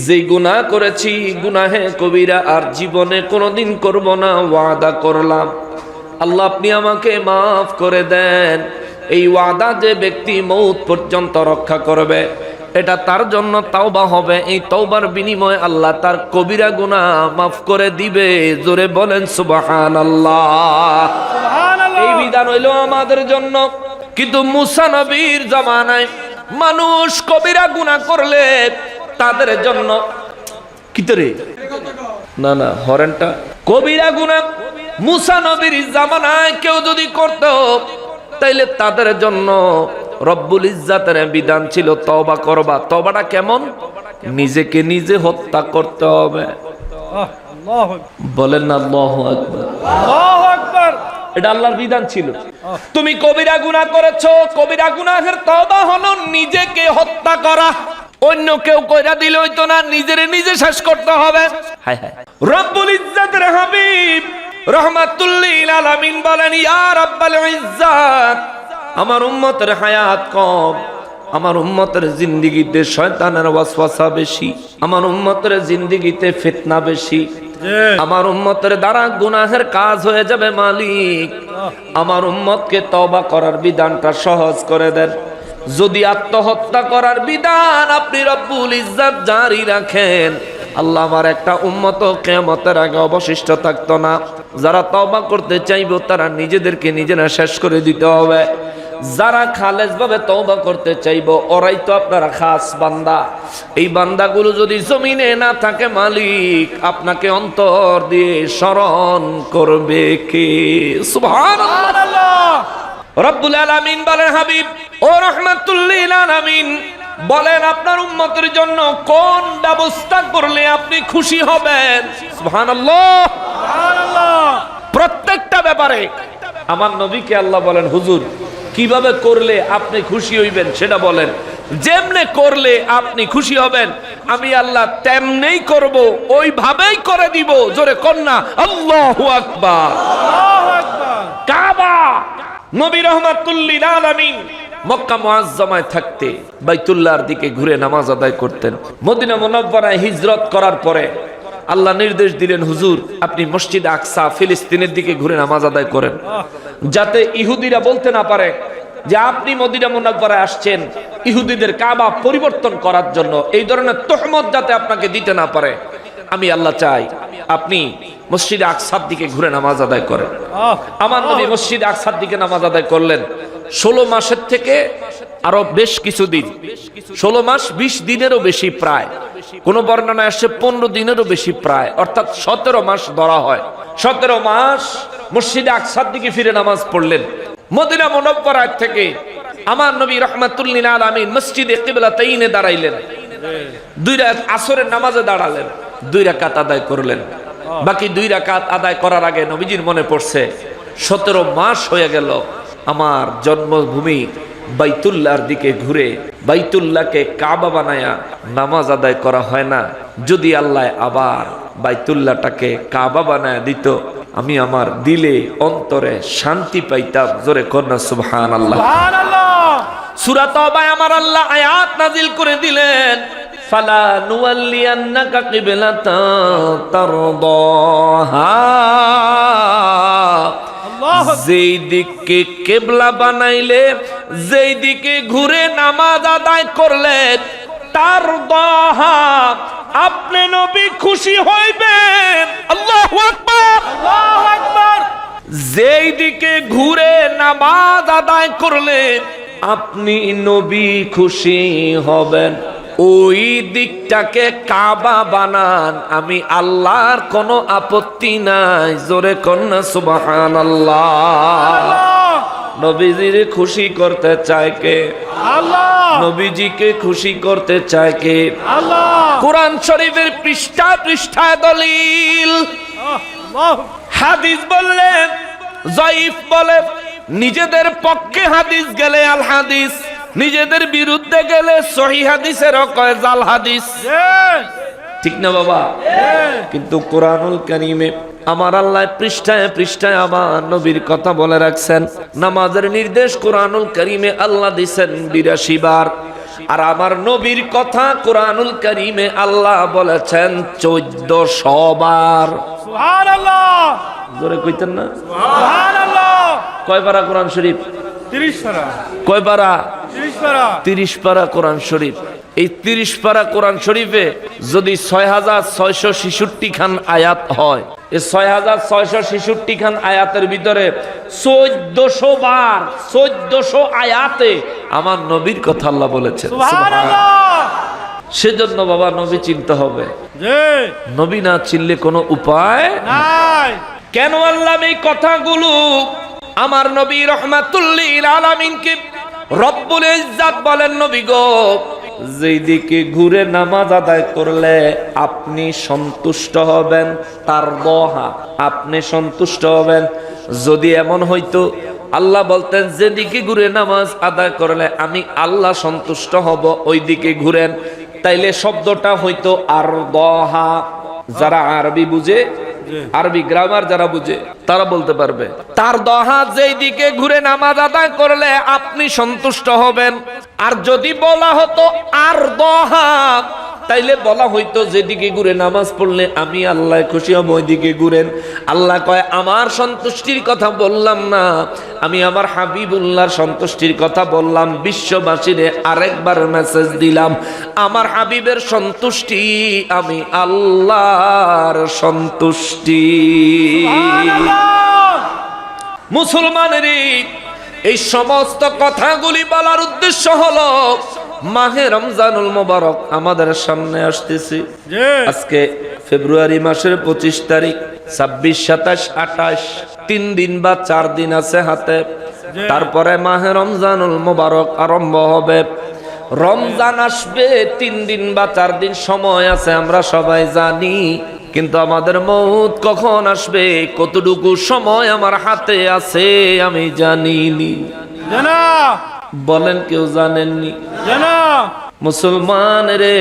যে গুনাহ করেছি গুনাহে কবিরা আর জীবনে কোনোদিন করব না, ওয়াদা করলাম। আল্লাহ আপনি আমাকে মাফ করে দেন। এই ওয়াদা যে ব্যক্তি মৌত পর্যন্ত রক্ষা করবে, এটা তার জন্য তাওবা হবে। এই তাওবার বিনিময়ে আল্লাহ তার কবিরা গুনাহ মাফ করে দিবে। জোরে বলেন সুবহানাল্লাহ। এই বিধান হইল আমাদের জন্য। কিন্তু মূসা নবীর জামানায় মানুষ কবিরা গুনাহ করলে তাদের জন্য কিতরে না না হরেনটা কবিরা গুনাহ মূসা নবীর জামানায় কেউ যদি করত, তাইলে তাদের জন্য রব্বুল ইজ্জাতের বিধান ছিল তওবা করবা। তওবাটা কেমন? নিজেকে নিজে হত্যা করতে হবে। বলেন না আল্লাহু আকবার।
আল্লাহু আকবার।
এটা আল্লাহর বিধান ছিল। তুমি কবিরা গুনাহ করেছো, কবিরা গুনাহের তওবা হলো নিজেকে হত্যা করা। অন্য কেউ কইরা দিলে হইতো না, নিজেরে নিজে শেষ করতে হবে। হায় হায়। রব্বুল ইজ্জাতের হাবিব রাহমাতুল লিল আলামিন বলেন, ইয়া রাব্বাল ইজ্জাত, আমার উম্মতের হায়াত কম, আমার উম্মতের জিন্দেগিতে শয়তানের ওয়াসওয়াসা বেশি, আমার উম্মতের জিন্দেগিতে ফিতনা বেশি, আমার উম্মতের দ্বারা গুনাহের কাজ হয়ে যাবে। মালিক আমার উম্মতকে তওবা করার বিধানটা সহজ করে দেন। যদি আত্মহত্যা করার বিধান আপনি রব্বুল ইজ্জাত জারি রাখেন, আল্লাহ আমার একটা উম্মত কিয়ামতের আগে অবশিষ্ট থাকতো না। যারা তওবা করতে চাইবে তারা নিজেদেরকে নিজেরা শেষ করে দিতে হবে। যারা খালেস ভাবে তওবা করতে চাইবো ওরাই তো আপনারা খাস বান্দা। এই বান্দাগুলো যদি জমিনে না থাকে, মালিক আপনাকে অন্তর দিয়ে স্মরণ করবে কে? সুবহানাল্লাহ। রব্বুল আলামিন বলেন, হাবিব ও রাহমাতুল লিল আলামিন, বলেন আপনার উম্মতের জন্য কোন ব্যবস্থা করলে আপনি খুশি হবেন? সুবহানাল্লাহ,
সুবহানাল্লাহ।
প্রত্যেকটা ব্যাপারে আমার নবীকে আল্লাহ বলেন, হুজুর কিভাবে করলে আপনি খুশি হইবেন সেটা বলেন। যেমনে করলে আপনি খুশি হবেন আমি আল্লাহ তেমনেই করব, ওইভাবেই করে দিব। জোরে কন্যা আল্লাহু আকবার।
আল্লাহু আকবার।
কাবা নবী রাহমাতুল লিল আলামিন মক্কা মুআজ্জামায় থাকতে বাইতুল্লাহর দিকে ঘুরে নামাজ আদায় করতেন। মদিনা মুনাওয়ারায় হিজরত করার পরে আল্লাহ নির্দেশ দিলেন, হুজুর আপনি মসজিদ আকসা ফিলিস্তিনের দিকে ঘুরে নামাজ আদায় করেন, যাতে ইহুদিরা বলতে না পারে যে আপনি মদিনা মুনাওয়ারায় আসছেন ইহুদিদের কাবা পরিবর্তন করার জন্য। এই ধরনের তোহমত যাতে আপনাকে দিতে না পারে, আমি আল্লাহ চাই আপনি মসজিদ আকসার দিকে ঘুরে নামাজ আদায় করেন। আমার নবী মসজিদ আকসার দিকে নামাজ আদায় করলেন। 16 মাসের থেকে আরো বেশ কিছু দিন, 16 মাস 20 দিনেরও বেশি, প্রায় কোন বর্ণনায় আসছে 15 দিনেরও বেশি, প্রায় অর্থাৎ 17 মাস ধরা হয়। 17 মাস মসজিদে আকসার দিকে ফিরে নামাজ পড়লেন। মদিনা মুনাওয়ারা থেকে আমার নবী রাহমাতুল লিল আলামিন মসজিদে কিবলাতাইনে দাঁড়াইলেন। 2 রাকাত আসরের নামাজে দাঁড়ালেন, 2 রাকাত আদায় করলেন। বাকি 2 রাকাত আদায় করার আগে নবীজির মনে পড়ছে 17 মাস হয়ে গেল আমার জন্মভূমি বাইতুল্লাহর দিকে ঘুরে বাইতুল্লাহকে কাবা বানায়া নামাজ আদায় করা হয় না। যদি আল্লাহ আবার বাইতুল্লাহটাকে কাবা বানায়া দিত, আমি আমার দিলে অন্তরে শান্তি পাইতাম। জোরে কন্যা সুবহানাল্লাহ।
সুবহানাল্লাহ।
সূরা তাওবায় আমার আল্লাহ আয়াত নাজিল করে দিলেন, ফালা নুওয়াল্লিয়ান্নাকা কিবলাতান তারদাহা, যেই দিকে কিবলা বানাইলে, যেই দিকে ঘুরে নামাজ আদায় করলে, তারদাহা আপনি নবী খুশি হইবেন। আল্লাহু আকবার,
আল্লাহু আকবার।
যেই দিকে ঘুরে নামাজ আদায় করলে আপনি নবী খুশি হবেন, ওই দিকটাকে কাবা বানান, আমি আল্লাহর কোনো আপত্তি নাই। জোরে কন্যা সুবহানাল্লাহ। নবীজির খুশি করতে চায় কে?
আল্লাহ।
নবীজিকে খুশি করতে চায় কে?
আল্লাহ।
কোরআন শরীফের পৃষ্ঠা পৃষ্ঠায় দলিল।
আল্লাহ।
হাদিস বললেন যায়িফ বলে, নিজেদের পক্ষে হাদিস গেলে আল হাদিস, নিজেদের বিরুদ্ধে গেলে সহিহ হাদিসের কয় জাল হাদিস। ঠিক না বাবা? কিন্তু কোরআনুল কারীমে আমার আল্লাহ পৃষ্ঠায় পৃষ্ঠায় আমার নবীর কথা বলে রাখছেন। নামাজের নির্দেশ কোরআনুল কারীমে আল্লাহ দিয়েছেন 82 বার, আর আমার নবীর কথা কোরআনুল কারীমে আল্লাহ বলেছেন 1400 বার।
সুবহানাল্লাহ।
জোরে কইতেন না?
সুবহানাল্লাহ।
কয় পারা কোরআন শরীফ?
30 পারা।
কয় পারা?
30 পারা।
30 পারা কোরআন শরীফ। এই 30 পারা কোরআন শরীফে যদি 6666 খান আয়াত হয়, এই 6666 খান আয়াতের ভিতরে 1400 বার, 1400 আয়াতে আমার নবীর কথা আল্লাহ বলেছেন।
সুবহানাল্লাহ।
সেজন্য বাবা নবী চিনতে হবে।
জি।
নবী না চিনলে কোনো উপায়
নাই।
কেন আল্লাহ এই কথাগুলো আমার নবী রাহমাতুল লিল আলামিনকে রব্বুল ইজ্জাত বলেন, নবী গো, যেই দিকে ঘুরে নামাজ আদায় করলে আপনি সন্তুষ্ট হবেন, তার দহা আপনি সন্তুষ্ট হবেন। যদি এমন হইতো আল্লাহ বলতেন যেদিকে ঘুরে নামাজ আদায় করলে আমি আল্লাহ সন্তুষ্ট হব, ওই দিকে ঘুরেন, তাইলে শব্দটা হইতো আর দহা। যারা আরবি বুঝে, আরবি গ্রামার যারা বুঝে তারা বলতে পারবে, তার দহা যেই দিকে ঘুরে নামাজ আদায় করলে আপনি সন্তুষ্ট হবেন। আর যদি বলা হতো আর দহা, তাইলে বলা হইতো যেদিকে ঘুরে নামাজ পড়লে আমি আল্লাহ খুশি হব, ওইদিকে ঘুরেন। আল্লাহ কয় আমার সন্তুষ্টির কথা বললাম না, আমি আমার হাবিবুল্লাহর সন্তুষ্টির কথা বললাম। বিশ্ববাসীরে আরেকবার মেসেজ দিলাম, আমার হাবিবের সন্তুষ্টি আমি আল্লাহর সন্তুষ্টি। মুসলমানেরই এই সমস্ত কথাগুলি বলার উদ্দেশ্য হলো মাহে রমজানুল মোবারক আমাদের সামনে আসতেছে।
জি।
আজকে ফেব্রুয়ারি মাসের 25 তারিখ, 26, 27, 28 3 দিন বা 4 দিন আছে হাতে। তারপরে মাহে রমজানুল মোবারক আরম্ভ হবে। রমজান আসবে 3 দিন বা 4 দিন সময় আছে, আমরা সবাই জানি। কিন্তু আমাদের মউত কখন আসবে, কতটুকু সময় আমার হাতে আছে আমি জানিনি।
জানা
বলেন, কেউ জানেননি?
জানা
মুসলমান রে,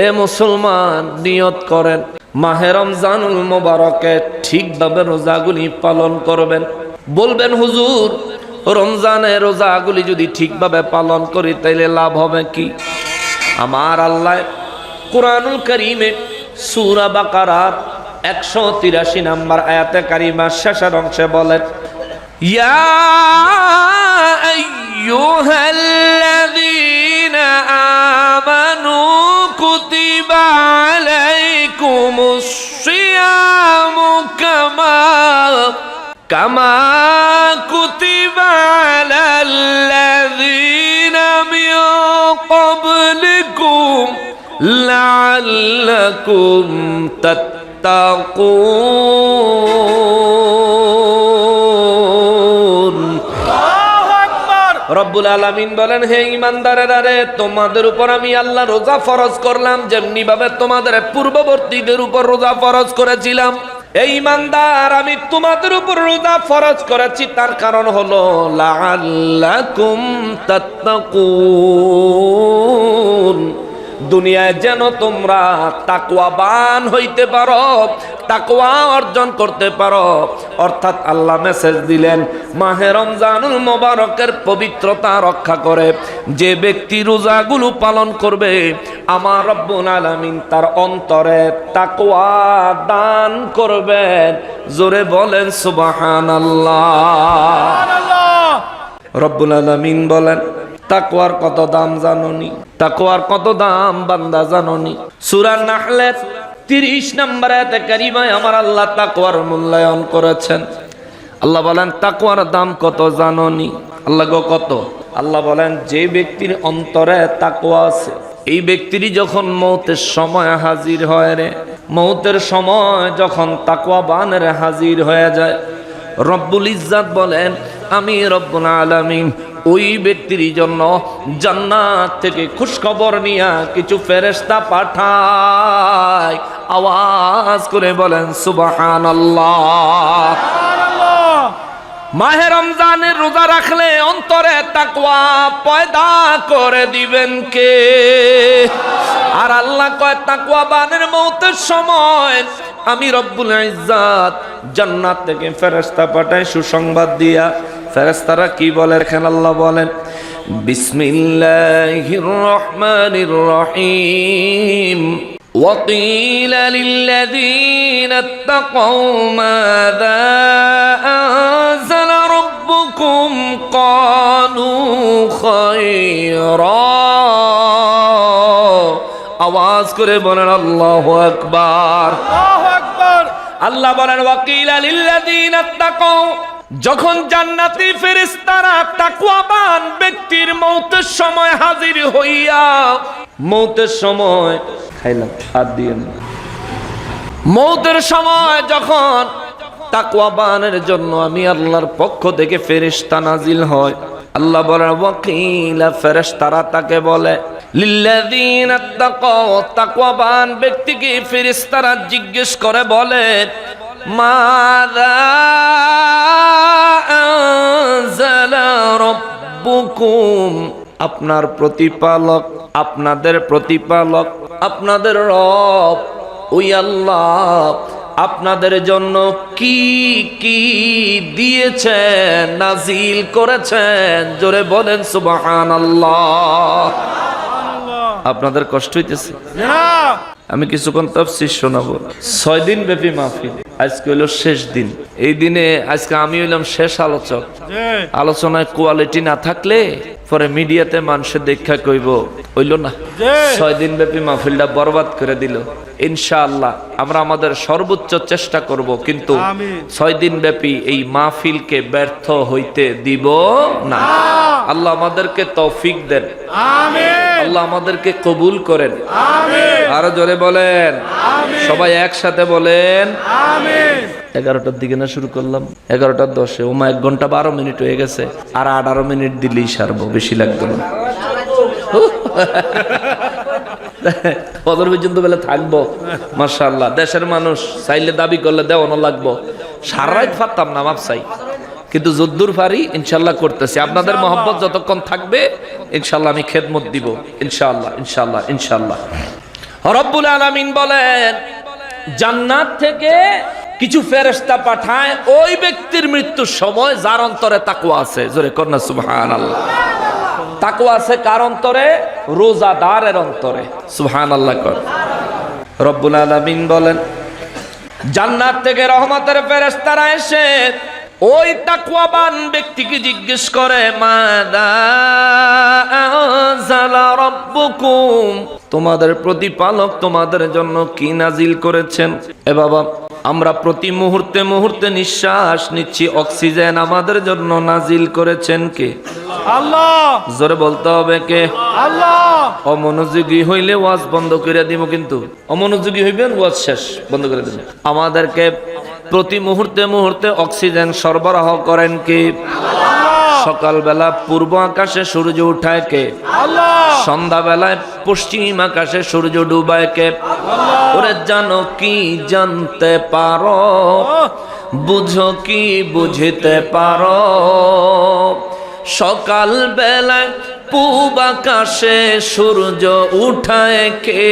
এ মুসলমান, নিয়ত করেন মাহে রমজানুল মোবারকে ঠিকভাবে রোজাগুলি পালন করবেন। বলবেন, হুজুর রমজানের রোজাগুলি যদি ঠিকভাবে পালন করি তাইলে লাভ হবে কি? আমার আল্লাহ কুরআনুল কারীমে সূরা বাকারার 183 নম্বর আয়াতে কারিমার শেষের অংশে বলেন, ইয়া আইয়ুহাল্লাযীনা আমানু কুতিবা আলাইকুমুস সিয়ামু কামা কুতিবা আলাল্লাযীনা মিন ক্বাবলিকুম লাআল্লাকুম তাত্তাকুন। রব্বুল আলামিন বলেন, হে ঈমানদারেরা রে, তোমাদের উপর আমি আল্লাহ রোজা ফরজ করলাম যেমনি ভাবে তোমাদের পূর্ববর্তীদের উপর রোজা ফরজ করেছিলাম। এই ঈমানদার, আমি তোমাদের উপর রোজা ফরজ করেছি, তার কারণ হলো লাআল্লাকুম তাত্তাকুন, দুনিয়ায় যেন তোমরা তাকওয়াবান হইতে পারো, তাকওয়া অর্জন করতে পারো। অর্থাৎ আল্লাহ মেসেজ দিলেন, মাহে রমজানুল মোবারকের পবিত্রতা রক্ষা করে যে ব্যক্তি রোজাগুলো পালন করবে, আমার রব্বুল আলামিন তার অন্তরে তাকওয়া দান করবেন। জোরে বলেন সুবহানাল্লাহ। রব্বুল আলামিন বলেন, তাকওয়ার কত দাম জানোনি? তাকওয়ার কত দাম বান্দা জানোনি? সূরা নাহলের 30 নম্বর আয়াতে কারিমায় আমার আল্লাহ তাকওয়ার মূল্যায়ন করেছেন। আল্লাহ বলেন, তাকওয়ার দাম কত জানোনি? আল্লাহ গো কত? আল্লাহ বলেন, যে ব্যক্তির অন্তরে তাকওয়া আছে, এই ব্যক্তিরই যখন মৌতের সময় হাজির হয় রে, মৌতের সময় যখন তাকওয়াবানের হাজির হয়ে যায়, রব্বুল ইজ্জাত বলেন, আমি রব্বুল আলামিন ওই ব্যক্তির জন্য জান্নাত থেকে খুশখবর নিয়া কিছু ফেরেশতা পাঠাই। আওয়াজ করে বলেন সুবহানাল্লাহ। মাহে রমজানের রোজা রাখলে অন্তরে তাকওয়া পয়দা করে দিবেন কে? আর আল্লাহ কয়, তাকওয়াবানের মওতের সময় আমি রব্বুল ইজ্জাত জান্নাত থেকে ফেরেশতা পাঠাই সুসংবাদ দিয়া। ফেরেশতারা কি বলে? এখানে আল্লাহ বলেন, বিসমিল্লাহির রহমানির রহিম, وقيل للذين اتقوا ماذا أنزل ربكم قالوا خيرا। আওয়াজ করে বলেন আল্লাহু আকবার। আল্লাহ বলেন, ওয়াকিলা লিল্লাযীনা ইত্তাকাউ, যখন জান্নাতি ফেরেশতারা তাকওয়াবান ব্যক্তির মওতের সময় হাজির হইয়া, মওতের সময় খাইলাম হাত দিয়ে, মওতের সময় যখন তাকওয়াবানের জন্য আমি আল্লাহর পক্ষ থেকে ফেরেশতা নাজিল হয়, আল্লাহ বলেন, ওয়াকিলা, ফেরেশতারা তাকে বলে, লিল্লাযীনা ইত্তাকাউ, তাকওয়াবান ব্যক্তিকে ফেরেশতারা জিজ্ঞেস করে বলে, মাযা আনজালা রাব্বুকুম, আপনার প্রতিপালক, আপনাদের প্রতিপালক, আপনাদের রব ওই আল্লাহ আপনাদের জন্য কি কি দিয়েছেন, নাজিল করেছেন? জোরে বলেন সুবহানাল্লাহ। আপনাদের কষ্ট হইতেছে? আমি কিছুক্ষণ তাফসীর শোনাবো। 6 দিন ব্যাপী মাহফিল, আজকে হইলো শেষ দিন। এই দিনে আজকে আমি হইলাম শেষ আলোচক।
জি।
আলোচনায় কোয়ালিটি না থাকলে পরে মিডিয়াতে মানুষের দেখা কইব হইল না, 6 দিন ব্যাপী মাহফিলটা বরবাদ করে দিল। ইনশাআল্লাহ আমরা আমাদের সর্বোচ্চ চেষ্টা করব, কিন্তু
আমিন।
6 দিন ব্যাপী এই মাহফিলকে ব্যর্থ হইতে দিব না। আল্লাহ আমাদেরকে তৌফিক দেন,
আমিন।
আল্লাহ আমাদেরকে কবুল করেন।
আমিন।
আরো জোরে বলেন, সবাই একসাথে বলেন
আমিন।
11টার দিকে না শুরু করলাম, 11:10 ওমা 1 ঘন্টা 12 মিনিট হয়ে গেছে। আর 18 মিনিট দিলেই সারবো, বেশি লাগতো না। ফজর পর্যন্ত বেলা থাকবো। মাশাআল্লাহ, দেশের মানুষ চাইলে দাবি করলে দেওয়ানো লাগবো। সারা রাত পারতাম না মাপসাই, কিন্তু যদ্দুর পারি ইনশাল্লাহ করতেছি। আপনাদের মহব্বত যতক্ষণ থাকবে ইনশাল্লাহ আমি খেদমত দিব, ইনশাআল্লাহ ইনশাআল্লাহ ইনশাআল্লাহ। রব্বুল আলামিন বলেন, জান্নাত থেকে কিছু ফেরেশতা পাঠায় ওই ব্যক্তির মৃত্যুর সময় যার অন্তরে তাকওয়া আছে। জোরে কর না সুবহানাল্লাহ। তাকওয়া আছে কার অন্তরে? রোজাদারের অন্তরে। সুবহানাল্লাহ কর। রব্বুল আলামিন বলেন, জান্নাত থেকে রহমতের ফেরেশতারা এসে ওই তাকওয়াবান ব্যক্তিকে জিজ্ঞেস করে, মাদা আনজালা রাব্বুকুম, তোমাদের প্রতিপালক তোমাদের জন্য কি নাজিল করেছেন? এ বাবা, আমরা প্রতি মুহূর্তে মুহূর্তে নিঃশ্বাস নিচ্ছি, অক্সিজেন আমাদের জন্য নাজিল করেছেন কে?
আল্লাহ।
জোরে বলতে হবে কে?
আল্লাহ।
অমনোযোগী হইলে ওয়াজ বন্ধ করে দিব, কিন্তু অমনোযোগী হইবেন ওয়াজ শেষ বন্ধ করে দিবেন। আমাদেরকে প্রতি মুহূর্তে মুহূর্তে অক্সিজেন সরবরাহ করেন কে? সকালবেলা পূর্ব আকাশে সূর্য উঠায় কে?
আল্লাহ।
সন্ধ্যাবেলায় পশ্চিম আকাশে সূর্য ডুবায় কে? ওরে জানো কি জানতে পারো, বুঝো কি বুঝতে পারো, সকাল বেলায় পূব আকাশে সূর্য উঠায় কে?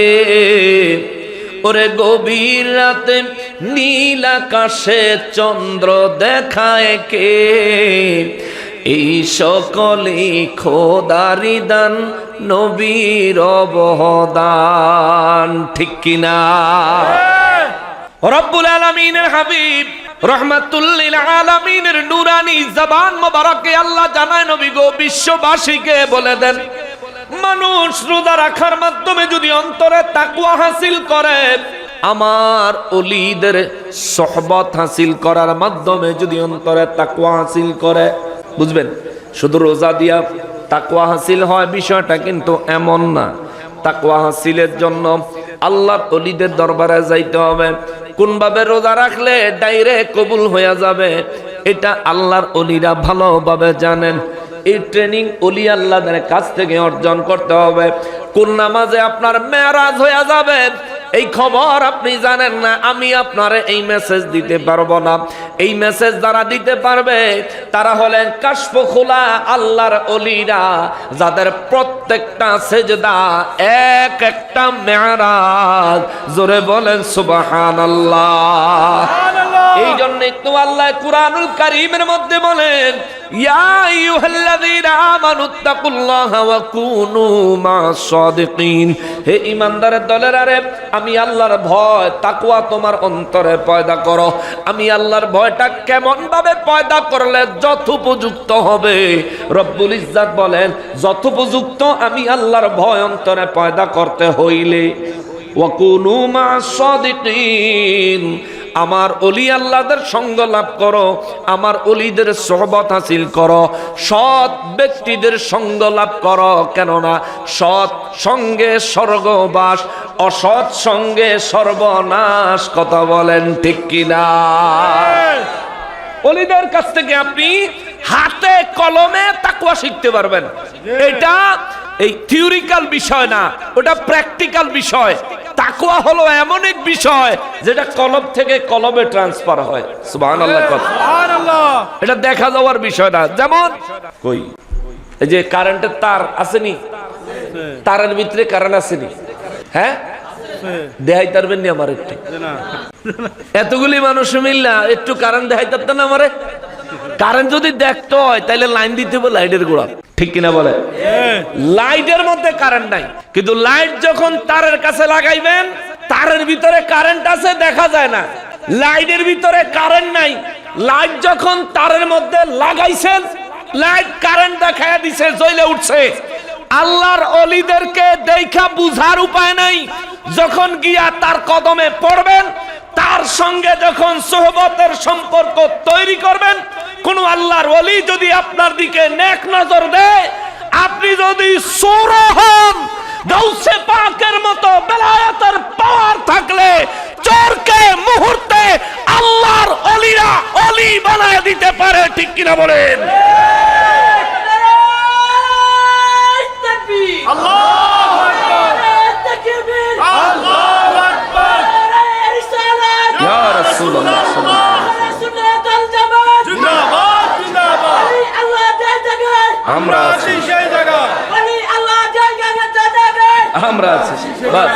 ওরে গভীর রাতে নীল আকাশে চন্দ্র দেখায় কে? এই সকলেই খোদারি দান, নবীর অবদান। ঠিক কিনা? রব্বুল আলামিনের হাবিব রহমাতুল লিল আলামিনের নুরানি জবান মোবারকে আল্লাহ জানায়, নবী গো, বিশ্ববাসীকে বলে দেন, মানুষ রোজা রাখার মাধ্যমে যদি অন্তরে তাকওয়া হাসিল করে, আমার ওলিদের সোহবত হাসিল করার মাধ্যমে যদি অন্তরে তাকওয়া হাসিল করে, বুঝবেন, শুধু রোজা দিয়া তাকওয়া হাসিল হয় বিষয়টা কিন্তু এমন না। তাকওয়া হাসিলের জন্য আল্লাহর ওলিদের দরবারে যাইতে হবে। কোনভাবে রোজা রাখলে ডাইরেক্ট কবুল হয়ে যাবে, এটা আল্লাহর ওলিরা ভালোভাবে জানেন। এই ট্রেনিং ওলি আল্লাহদের কাছ থেকে অর্জন করতে হবে। কোন নামাজে আপনার মেরাজ হয়ে যাবে এই খবর আপনি জানেন না, আমি আপনারে এই মেসেজ দিতে পারবো না। এই মেসেজ যারা দিতে পারবে তারা হলেন কাশফ খোলা আল্লাহর ওলিরা, যাদের প্রত্যেকটা সেজদা এক একটা মেরাজ। জোরে বলেন সুবহানাল্লাহ। এই জন্য তো আল্লাহ কুরআনুল কারীমের মধ্যে বলেন, ইয়া আইয়ুহাল্লাযীনা আমানুত্তাকুল্লাহা ওয়া কুনু মা'আস সাদিকিন। হে ঈমানদারের দলেরা রে, আমি আল্লাহর ভয় তাকওয়া তোমার অন্তরে পয়দা করো। আমি আল্লাহর ভয়টা কেমন ভাবে পয়দা করলে যথোপযুক্ত হবে? রব্বুল ইজ্জাত বলেন, যথোপযুক্ত আমি আল্লাহর ভয় অন্তরে পয়দা করতে হইলে ওয়া কুনু মা'আস সাদিকিন, আমার ওলি আল্লাহদের সঙ্গ লাভ করো, আমার ওলিদের সোহবত হাসিল করো, সৎ ব্যক্তিদের সঙ্গ লাভ করো। কেননা সৎ সঙ্গে স্বর্গবাস, অসৎ সঙ্গে সর্বনাশ। কথা বলেন ঠিক কিনা? ওলিদের কাছ থেকে আপনি হাতে কলমে তাকওয়া শিখতে পারবেন। এটা এই থিওরিক্যাল বিষয় না, ওটা প্র্যাকটিক্যাল বিষয়। তাকওয়া হলো এমন এক বিষয় যেটা কলম থেকে কলমে ট্রান্সফার হয়। সুবহানাল্লাহ।
সুবহানাল্লাহ।
এটা দেখা যাওয়ার বিষয় না। যেমন কই এই যে কারেন্টের তার আসেনি, তারের ভিতরে কারেন্ট আসেনি, হ্যাঁ দেখাই পারবেন নি আমার একটু? এতগুলি মানুষ মিললা একটু কারেন্ট দেখাই পারতেন আমারে? কারেন্ট যদি দেখতে হয় তাহলে লাইন দিতে হবে লাইটের গোড়া। ঠিক কিনা বলে? লাইটের মধ্যে কারেন্ট নাই, কিন্তু লাইট যখন তারের কাছে লাগাইবেন তারের ভিতরে কারেন্ট আছে, দেখা যায় না। লাইটের ভিতরে কারেন্ট নাই, লাইট যখন তারের মধ্যে লাগাইছেন লাইট কারেন্ট দেখায় দিছে, জ্বলে উঠছে। আল্লাহর ওলিদেরকে দেখা বুঝার উপায় নাই, যখন গিয়া তার কদমে পড়বেন, তার সঙ্গে যখন সোহবতের সম্পর্ক তৈরি করবেন, কোন আল্লাহর ওলি যদি আপনার দিকে নেক নজর দেয়, আপনি যদি সূর হন, গাউসে পাকের মতো বেলায়েতের পাওয়ার থাকলে চোরকে মুহূর্তে আল্লাহর ওলিরা ওলি বানায় দিতে পারে, ঠিক কিনা বলেন?
আল্লাহু আকবার, আল্লাহু আকবার,
ইয়া রাসূলুল্লাহ
জিন্দাবাদ জিন্দাবাদ।
আমরা আছি,
সেই জায়গা
আমরা আছি, বাস।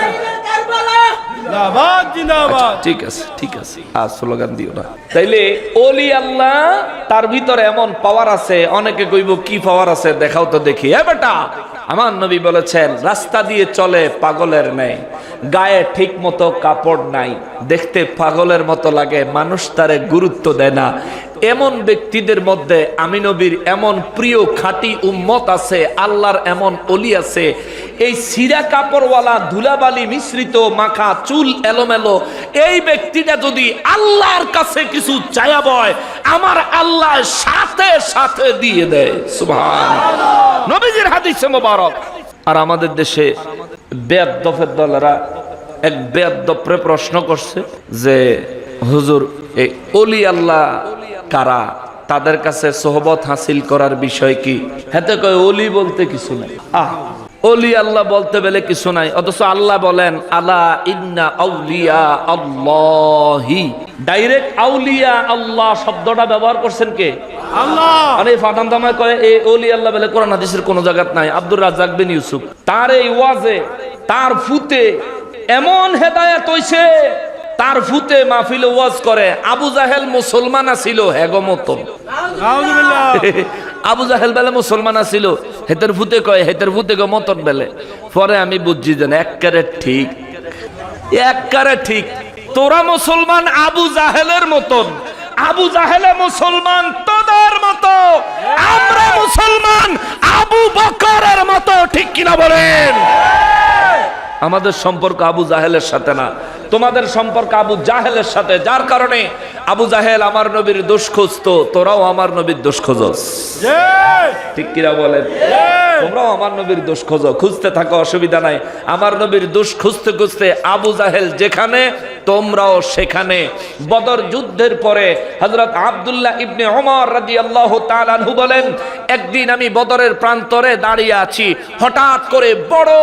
জিন্দাবাদ জিন্দাবাদ।
ঠিক আছে, ঠিক আছে, আর স্লোগান দিও না। তাইলে ওলি আল্লাহ তার ভিতরে এমন পাওয়ার আছে, অনেকে কইব কি পাওয়ার আছে দেখাও তো দেখি। এ বেটা, আমার নবী বলেছেন রাস্তা দিয়ে চলে পাগলের ন্যায়, গায়ে ঠিক মতো কাপড় নাই, দেখতে পাগলের মতো লাগে, মানুষ তারে গুরুত্ব দেয় না। এমন ব্যক্তিদের মধ্যে আমি নবীর এমন প্রিয় খাঁটি উম্মত আছে, আল্লাহর এমন ওলি আছে। এই সিরা কাপড়ওয়ালা ধুলাবালি মিশ্রিত মাখা চুল এলোমেলো এই ব্যক্তিটা যদি আল্লাহর কাছে কিছু চায়া বয়, আমার আল্লাহ সাথে সাথে দিয়ে দেয়। সুবহানাল্লাহ, নবীজির হাদিসে মোবারক। আর আমাদের দেশে বেয়াদ্দফের দলেরা এক বেয়াদ্দফরে প্রশ্ন করছে যে হুজুর, এই ওলি আল্লাহ কারা, তাদের কাছে সোহবত হাসিল করার বিষয় কি? হাতে কয় ওলি বলতে কিছু নাই। ওলি আল্লাহ বলতে বলে কিছু নাই, অথচ আল্লাহ বলেন আলা ইন্না আউলিয়া আল্লাহি। ডাইরেক্ট আউলিয়া আল্লাহ শব্দটা ব্যবহার করছেন কে?
আল্লাহ।
আরে ফাটান দামায় কয় এই ওলি আল্লাহ বলে কোরআন হাদিসের কোন জায়গাত নাই। আব্দুর রাজ্জাক বিন ইউসুফ তার এই ওয়াজে তার ফুতে এমন হেদায়েত হইছে, তার ফুতে মাহফিলে ওয়াজ করে। আবু জাহেল মুসলমান ছিল, হেগো মতন।
আউযুবিল্লাহ।
আবু জাহেল বেলে মুসলমান ছিল, হেতের ফুতে কয়, হেতের ফুতে গো মতন বেলে। পরে আমি বুঝছি যে এককারে ঠিক, এককারে ঠিক। তোরা মুসলমান আবু জাহেলের মতন, আবু জাহেলে মুসলমান তোদের মতো, আমরা মুসলমান আবু বকরের মতো, ঠিক কিনা বলেন? আমাদের সম্পর্ক আবু জাহেলের সাথে না, তোমাদের সম্পর্ক আবু জাহেলের সাথে। যার কারণে আবু জাহেল আমার নবীর দোষ খুঁজতো, তোরাও আমার নবীর দোষ খোঁজস, ঠিক কিনা বলেন? তোমরাও আমার নবীর দোষ খোঁজো, খুঁজতে থাকো, অসুবিধা নাই। আমার নবীর দোষ খুঁজতে খুঁজতে আবু জাহেল যেখানে, তোমরাও সেখানে। বদর যুদ্ধের পরে হযরত আব্দুল্লাহ ইবনে ওমর রাদিয়াল্লাহু তাআলা আনহু বলেন, একদিন আমি বদরের প্রান্তরে দাঁড়িয়ে আছি, হঠাৎ করে বড়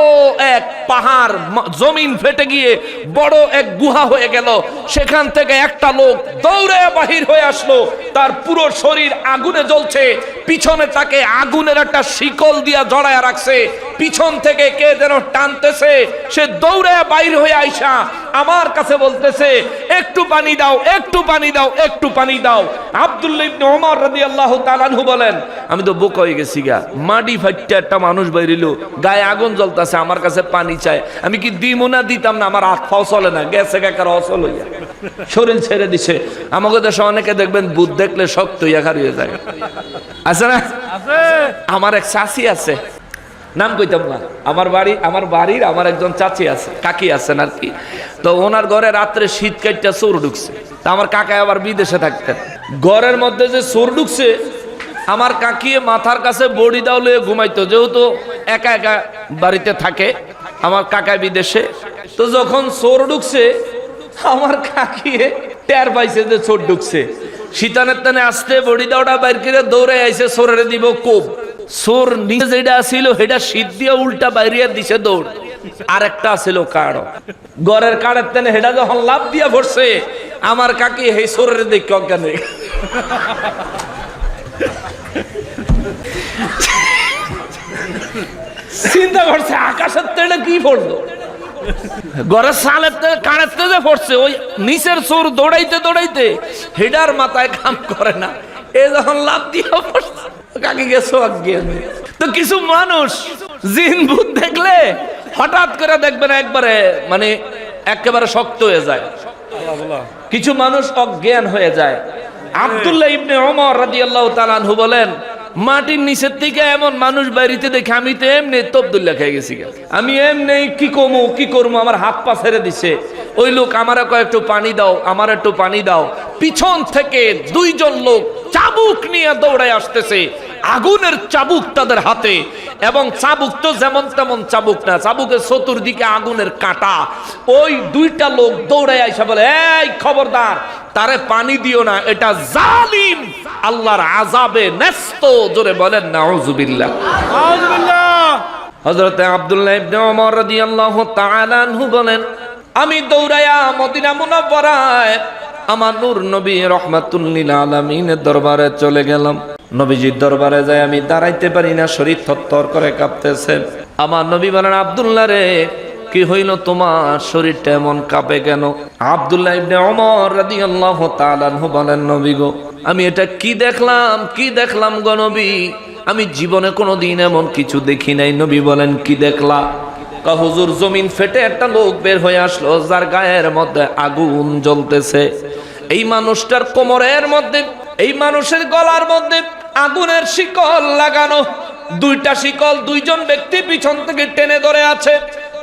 এক পাহাড় জমিন ফেটে গিয়ে বড় এক গুহা হয়ে গেল। সেখান থেকে একটা লোক দৌড়ে বাহির হয়ে আসলো, তার পুরো শরীর আগুনে জ্বলছে, পিছনে তাকে আগুনের একটা শিকল দিয়া জড়ায় রাখছে, পিছন থেকে কে যেন টানতেছে। সে দৌড়ে বাইর হয়ে আইসা আমার কাছে বলতেছে, একটু পানি দাও, একটু পানি দাও, একটু পানি দাও। আব্দুল্লাহ ইবনে ওমর রাদিয়াল্লাহু তাআলা আনহু বলেন, আমি তো বোকা হয়ে গেছি গা, মাটি ফাইটটা একটা মানুষ বাইরিলো, গায়ে আগুন জ্বলতেছে, আমার কাছে পানি চায়, আমি কি দিমু না দিতাম না? আমার হাত পাও চলে না, গেছে কাকার অচল হইয়া শরীর ছেড়ে দিছে। আমাকে দেশে অনেকে দেখবেন বুধ দেখলে শক্ত হইয়া খারিয়ে যায়, আছে না? আমার এক চাচি আছে, নাম কইতাম না, আমার বাড়ির আমার একজন চাচি আছে, কাকি আছেন আর কি। তো ওনার ঘরে রাত্রে শীত কাটটা চোর ঢুকছে। তা আমার কাকা আবার বিদেশে থাকতেন, ঘরের মধ্যে যে চোর ঢুকছে, আমার কাকি মাথার কাছে বড়ি দাও লয়ে ঘুমাইতো, যেহেতু একা একা বাড়িতে থাকে, আমার কাকা বিদেশে। তো যখন চোর ঢুকছে, আমার কাকি টের পাইছে যে চোর ঢুকছে, শীতানের টানে আসতে বড়ি দাওটা বাইর করে দৌড়ে আইছে চোরের দিব কোপ। চোর নিচে যেটা ছিল সেটা শীত দিয়ে উল্টা বাইরিয়া দিছে দৌড়, আর একটা ছিল কাড়, গড়ের কাড়ের টানে সেটা যখন লাভ দিয়া পড়ছে, আমার কাকি সেই চোরের দেখে অজ্ঞান হয়ে চিন্তা করছে আকাশের তেলে কি পড়লো, ঘরের সালের কানের তেজে পড়ছে, ওই নিচের চোর দৌড়াইতে দৌড়াইতে হেডার মাথায় কাম করে না, এ যখন লাভ দিয়ে পড়ছে কাকি গেছো অজ্ঞান। তো কিছু মানুষ জিন ভূত দেখলে হঠাৎ করে দেখবেন একবারে মানে একেবারে শক্ত হয়ে যায়,
আল্লাহ
কিছু মানুষ অজ্ঞান হয়ে যায়। আব্দুল্লাহ ইবনে ওমর রাদিয়াল্লাহু তাআলা আনহু বলেন, মাটির নিচের থেকে এমন মানুষ বাইরিতে দেখে আমি তো এমনি তবদুল্লাহ খেয়ে গেছি, আমি এমনি কি করবো আমার হাত পা ছেড়ে দিছে। ওই লোক আমার একটু পানি দাও, আমার একটু পানি দাও। পিছন থেকে দুইজন লোক চাবুক নিয়ে দৌড়ায় আসতেছে, আগুনের চাবুক তাদের হাতে, এবং চাবুক তো যেমন তেমন চাবুক না, চাবুকের চতুর্দিকে আগুনের কাঁটা। ওই দুইটা লোক দৌড়ায় আইসা বলে, এই খবরদার, তারে পানি দিও না, এটা জালিম, আল্লাহর আযাবে ন্যস্ত। জোরে বলেন নাউযুবিল্লাহ।
আউযুবিল্লাহ।
হযরতে আব্দুল্লাহ ইবনে ওমর রাদিয়াল্লাহু তাআলা আনহু বলেন, আমি দৌড়ায়া মদিনা মুনাওয়ারায় আমার নূর নবী রাহমাতুল লিল আলামিনের দরবারে চলে গেলাম। নবীজির দরবারে যাই আমি দাঁড়াইতে পারি না, শরীর থরথর করে কাঁপতেছে। আমার নবী বলেন, আব্দুল্লাহ রে, কি হইল তোমার, শরীরটা এমন কাঁপে কেন? আব্দুল্লাহ ইবনে ওমর রাদিয়াল্লাহু তাআলা আনহু বলেন, নবী গো, আমি এটা কি দেখলাম গো নবী, আমি জীবনে কোনোদিন এমন কিছু দেখি নাই। নবী বলেন, কি দেখলা? হুজুর, জমিন ফেটে একটা লোক বের হয়ে আসলো, যার গায়ের মধ্যে আগুন জ্বলতেছে। এই মানুষটার কোমরের মধ্যে, এই মানুষের গলার মধ্যে আগুনের শিকল লাগানো। দুইটা শিকল দুইজন ব্যক্তি পিছন থেকে টেনে ধরে আছে।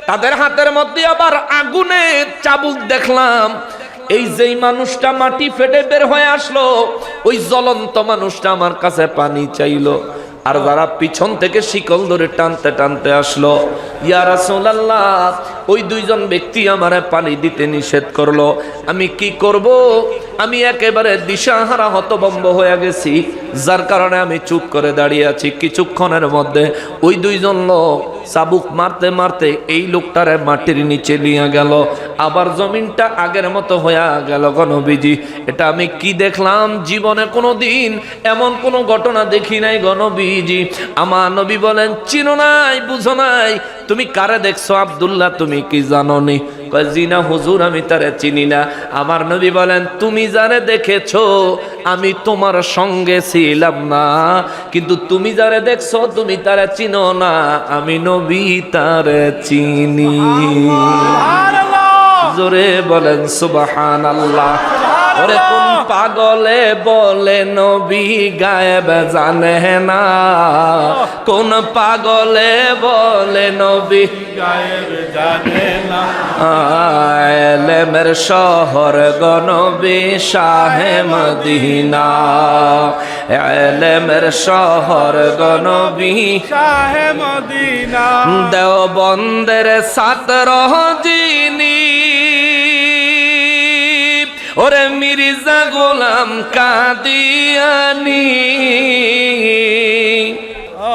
তাদের হাতের মধ্যে আবার আগুনের চাবুক দেখলাম। এই যেই মানুষটা মাটি ফেটে বের হয়ে আসলো, ওই জ্বলন্ত মানুষটা আমার কাছে পানি চাইলো। আর যারা পিছন থেকে শিকল ধরে টানতে টানতে আসলো, ইয়া রাসূলুল্লাহ, ওই দুইজন ব্যক্তি আমারে পানি দিতে নিষেধ করলো। আমি কি করব? আমি একেবারে দিশাহারা হতভম্ব হয়ে গেছি, যার কারণে আমি চুপ করে দাঁড়িয়ে আছি। কিছুক্ষণের মধ্যে ওই দুইজন লোক চাবুক মারতে মারতে এই লোকটারে মাটির নিচে নিয়ে গেল, আবার জমিনটা আগের মতো হয়ে গেল। গো নবীজি, এটা আমি কি দেখলাম? জীবনে কোনোদিন এমন কোনো ঘটনা দেখি নাই গো নবীজি। আমার নবী বলেন, চিনো নাই, বুঝো নাই, তুমি কারে দেখছো? আব্দুল্লাহ, তুমি কি জানো নি? কয়, জি না হুজুর, আমি তারে চিনি না। আমার নবী বলেন, তুমি যারে দেখেছো আমি তোমার সঙ্গে ছিলাম না, কিন্তু তুমি যারে দেখছো তুমি তারে চিনো না, আমি নবী তারে চিনি। জোরে বলেন সুবহানাল্লাহ। ওরে কোন পাগলে বলে নবী গায়েব জানে না, কোন পাগলে বলে নবী
গায়েব জানে না।
এলেমের শহর গো নবী শাহে মদিনা, এলেমের শহর গো নবী
শাহে মদিনা।
দেওবন্দের ছাত্র যিনি, ওরে মির্জা গোলাম কাদিয়ানি।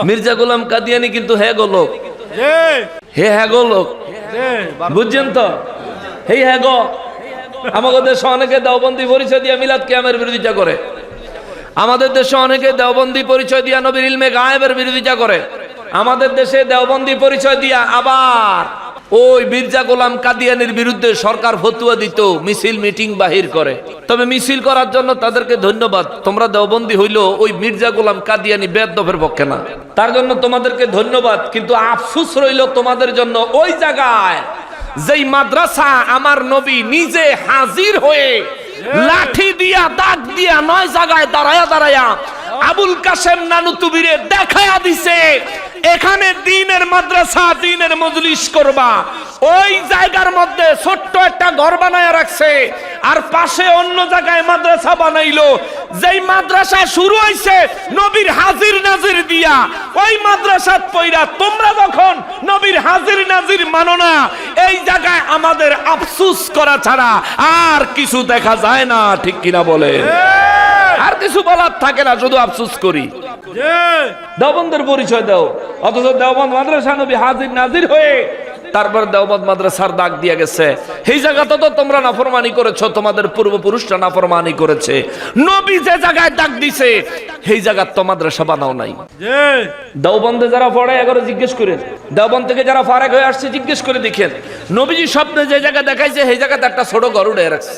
মির্জা গোলাম কাদিয়ানি কিন্তু হ্যাঁ গো লোক, হ্যাঁ গো লোক, বুঝছেন তো? হ্যাঁ গো। আমাদের দেশে অনেকে দেওবন্দি পরিচয় দিয়ে মিলাদ কিয়ামের বিরোধিতা করে। আমাদের দেশে অনেকে দেওবন্দি পরিচয় দিয়া নবীর ইলমে গায়েবের বিরোধিতা করে। আমাদের দেশে দেওবন্দি পরিচয় দিয়া আবার ওই মির্জা গোলাম কাদিয়ানির বিরুদ্ধে সরকার ফতুয়া দিত, মিছিল মিটিং বাহির করে। তবে মিছিল করার জন্য তাদেরকে ধন্যবাদ, তোমরা দেওবন্দি হইলো ওই মির্জা গোলাম কাদিয়ানি বেয়াদবের পক্ষে না, তার জন্য তোমাদেরকে ধন্যবাদ। কিন্তু আফসোস রইল তোমাদের জন্য, ওই জায়গায় যেই মাদ্রাসা আমার নবী নিজে হাজির হয়ে লাঠি দিয়া দাগ দিয়া 9 জায়গায় দাঁড়ায়া আবুল কাসেম নানুতুবিরে দেখায়া দিছে, এখানে দ্বীনের মাদ্রাসা, দ্বীনের মজলিস করবা। ওই জায়গার মধ্যে ছোট্ট একটা ঘর বানায় রাখছে, আর পাশে অন্য জায়গায় মাদ্রাসা বানাইলো। যেই মাদ্রাসা শুরু হইছে নবীর হাজির নাজির দিয়া, ওই মাদ্রাসাত পয়রা তোমরা যখন নবীর হাজির নাজির মানো না, এই জায়গায় আমাদের আফসোস করা ছাড়া আর কিছু দেখা যায় না। ঠিক কিনা বলে? আর কিছু বলার থাকে না, শুধু আফসোস করি। দেওবন্দের পরিচয় দাও, অথচ দেওবন্দ মাদ্রাসা নবী হাজির নাজির হয়ে তারপর দেওবন্দ মাদ্রাসার দাগ দিয়ে গেছে। এই জায়গাটা তো তোমরা নাফরমানি করেছো, তোমাদের পূর্বপুরুষরা নাফরমানি করেছে। নবী যে জায়গায় দাগ দিছে সেই জায়গা তো মাদ্রাসা বানাও নাই। দেওবন্দে যারা পড়ে এগারো জিজ্ঞেস করেন, দেওবন্দ থেকে যারা ফারেক হয়ে আসছে জিজ্ঞেস করে দেখেন, নবীজি স্বপ্নে যে জায়গা দেখাইছে সেই জায়গাতে একটা ছোট ঘর উঠে রাখছে।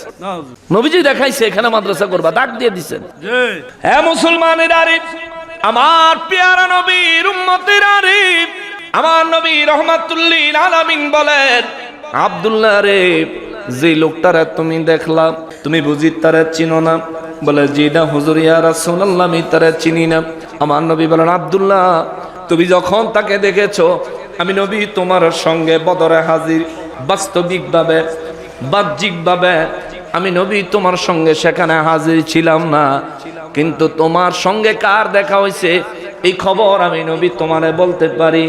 নবীজি দেখাইছে এখানে মাদ্রাসা করবা, দাগ দিয়ে দিছেন। হ্যাঁ মুসলমানের আরিফ, আমার পেয়ারা নবীর উম্মতের আরিফ, আমার নবী রহমাতুল লিল আলামিন বলেন, আব্দুল্লাহ রে, যে লোকটারে তুমি দেখলাম তুমি বুঝি তারে চিনো না? বলে জি না হুজুর ইয়া রাসূলুল্লাহ আমি তারে চিনি না। আমার নবী বলেন আব্দুল্লাহ তুমি যখন তাকে দেখেছো আমি নবী তোমার সঙ্গে বদরে হাজির, বাস্তবিকভাবে বাহ্যিকভাবে আমি নবী তোমার সঙ্গে সেখানে হাজির ছিলাম না, কিন্তু তোমার সঙ্গে কার দেখা হয়েছে এই খবর আমি নবী তোমারে বলতে পারি।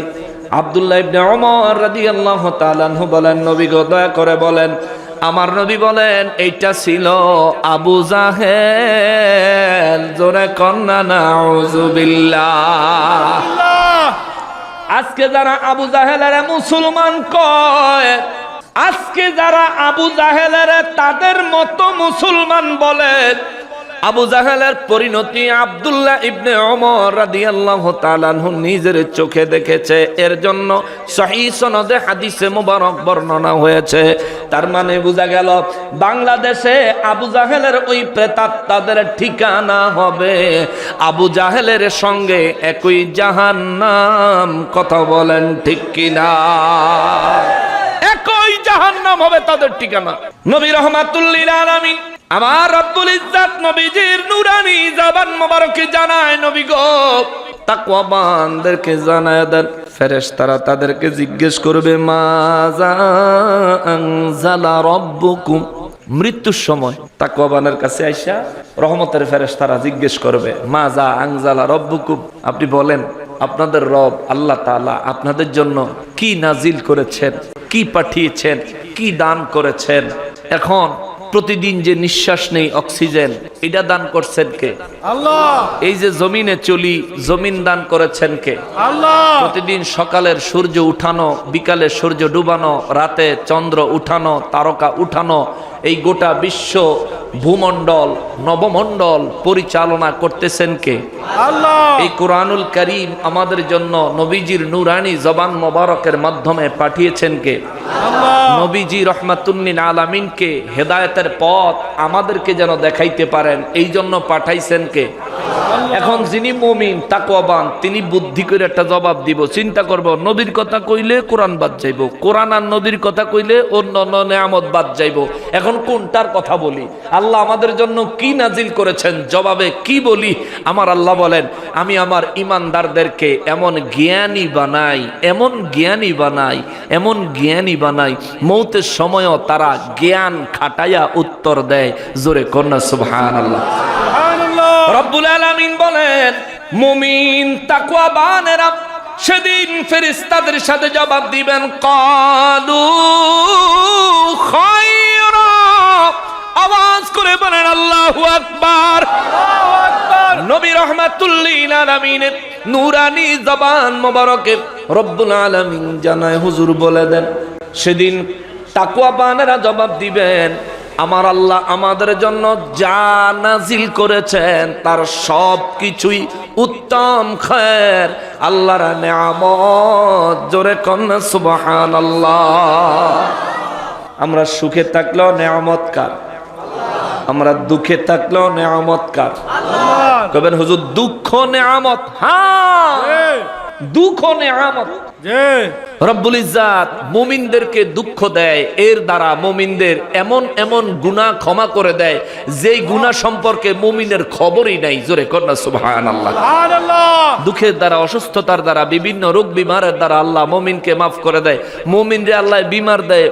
আব্দুল্লাহ ইবনে ওমর রাদিয়াল্লাহু তাআলা আনহু বলেন নবী গো দয়া করে বলেন। আমার নবী বলেন এইটা ছিল আবু জাহেল। জোরে কন্না নাউযুবিল্লাহ। আজকে যারা আবু জাহেলের মুসলমান কয়, আজকে যারা আবু জাহেলের তাদের মতো মুসলমান বলে, আবু জাহেলের পরিণতি আব্দুল্লাহ ইবনে ওমর রাদিয়াল্লাহু তাআলা আনহু নিজের চোখে দেখেছে। এর জন্য সহিহ সনদে হাদিসে মুবারক বর্ণনা হয়েছে। তার মানে বোঝা গেল বাংলাদেশে আবু জাহেলের ওই প্রেতাত্মাদের ঠিকানা হবে আবু জাহেলের সঙ্গে একই জাহান্নাম। কথা বলেন ঠিক কিনা? একই জাহান্নাম হবে তাদের ঠিকানা। নবী রাহমাতুল লিল আলামিন আমার রব্বুল ইজ্জত নবীজির নূরানি জবান মোবারকে জানায় নবী গো তাকওয়াবানদেরকে জানায় দেন ফেরেশতারা তাদেরকে জিজ্ঞেস করবে মাজা আনজালা রাব্বুকুম। মৃত্যুর সময় তাকওয়াবানের কাছে আইসা রহমতের ফেরেশতারা জিজ্ঞেস করবে মাজা আনজালা রাব্বুকুম, আপনি বলেন আপনাদের রব আল্লাহ তাআলা আপনাদের জন্য কি নাজিল করেছেন, কি পাঠিয়েছেন, কি দান করেছেন। এখন প্রতিদিন যে নিঃশ্বাস নেই অক্সিজেন, এটা দান করছেন কে?
আল্লাহ।
এই যে জমিনে চলি, জমিন দান করেছেন কে?
আল্লাহ।
প্রতিদিন সকালের সূর্য উঠানো, বিকালে সূর্য ডুবানো, রাতে চন্দ্র উঠানো, তারকা উঠানো, এই গোটা বিশ্ব ভূমণ্ডল নবমণ্ডল পরিচালনা করতেছেন কে?
আল্লাহ।
এই কোরআনুল কারীম আমাদের জন্য নবীজির নূরানি জবান মোবারকের মাধ্যমে পাঠিয়েছেন কে?
আল্লাহ।
নবীজি রহমাতুল লিল আলামিনকে হেদায়েতের পথ আমাদেরকে যেন দেখাইতে পারেন এই জন্য পাঠাইছেন কে? এখন যিনি মুমিন তাকওয়াবান তিনি বুদ্ধি করে একটা জবাব দিব, চিন্তা করব নবীর কথা কইলে কোরআন বাদ যাইব, কোরআন আর নবীর কথা কইলে অন্য নেয়ামত বাদ যাইব। এখন কোনটার কথা বলি? আল্লাহ আমাদের জন্য কি নাজিল করেছেন জবাবে কি বলি? আমার আল্লাহ বলেন আমি আমার ঈমানদারদেরকে এমন জ্ঞানী বানাই, এমন জ্ঞানী বানাই, এমন জ্ঞানী বানাই মৌতের সময়ও তারা জ্ঞান খাটাইয়া উত্তর দেয়। জোরে কন্যা সুবহানাল্লাহ। রব্বুল আলামিন বলেন মুমিন তাকওয়াবানেরা সেদিন ফেরেশতাদের সাথে জবাব দিবেন ক্বালু খায়রা। আওয়াজ করে বলেন আল্লাহু আকবার। আল্লাহু আকবার। নবী রাহমাতুল লিল আলামিনের নূরানি জবান মোবারকে রব্বুল আলামিন জানায় হুজুর বলে দেন সেদিন তাকওয়াবানেরা জবাব দিবেন আমার আল্লাহ আমাদের জন্য যা নাজিল করেছেন তার সব কিছুই উত্তম খায়ের, আল্লাহর নেয়ামত। জোরে কন্না সুবহানাল্লাহ। আমরা সুখে থাকলেও নেয়ামত কার? আমরা দুঃখে থাকলেও নেয়ামত কার? কবেন হুজুর দুঃখ নেয়ামত? হ্যাঁ দুঃখ নেয়ামত। রব্বুল ইজ্জাত মুমিনদেরকে দুঃখ দেয়, এর দ্বারা মুমিনদের এমন এমন গুনাহ ক্ষমা করে দেয় যেই গুনাহ সম্পর্কে মুমিনের খবরই নাই। জোরে কন্না সুবহানাল্লাহ। দুঃখের দ্বারা, অসুস্থতার দ্বারা, বিভিন্ন রোগ বিমারের দ্বারা আল্লাহ মুমিনকে মাফ করে দেয়। মুমিনরে আল্লাহ বিমার দেয়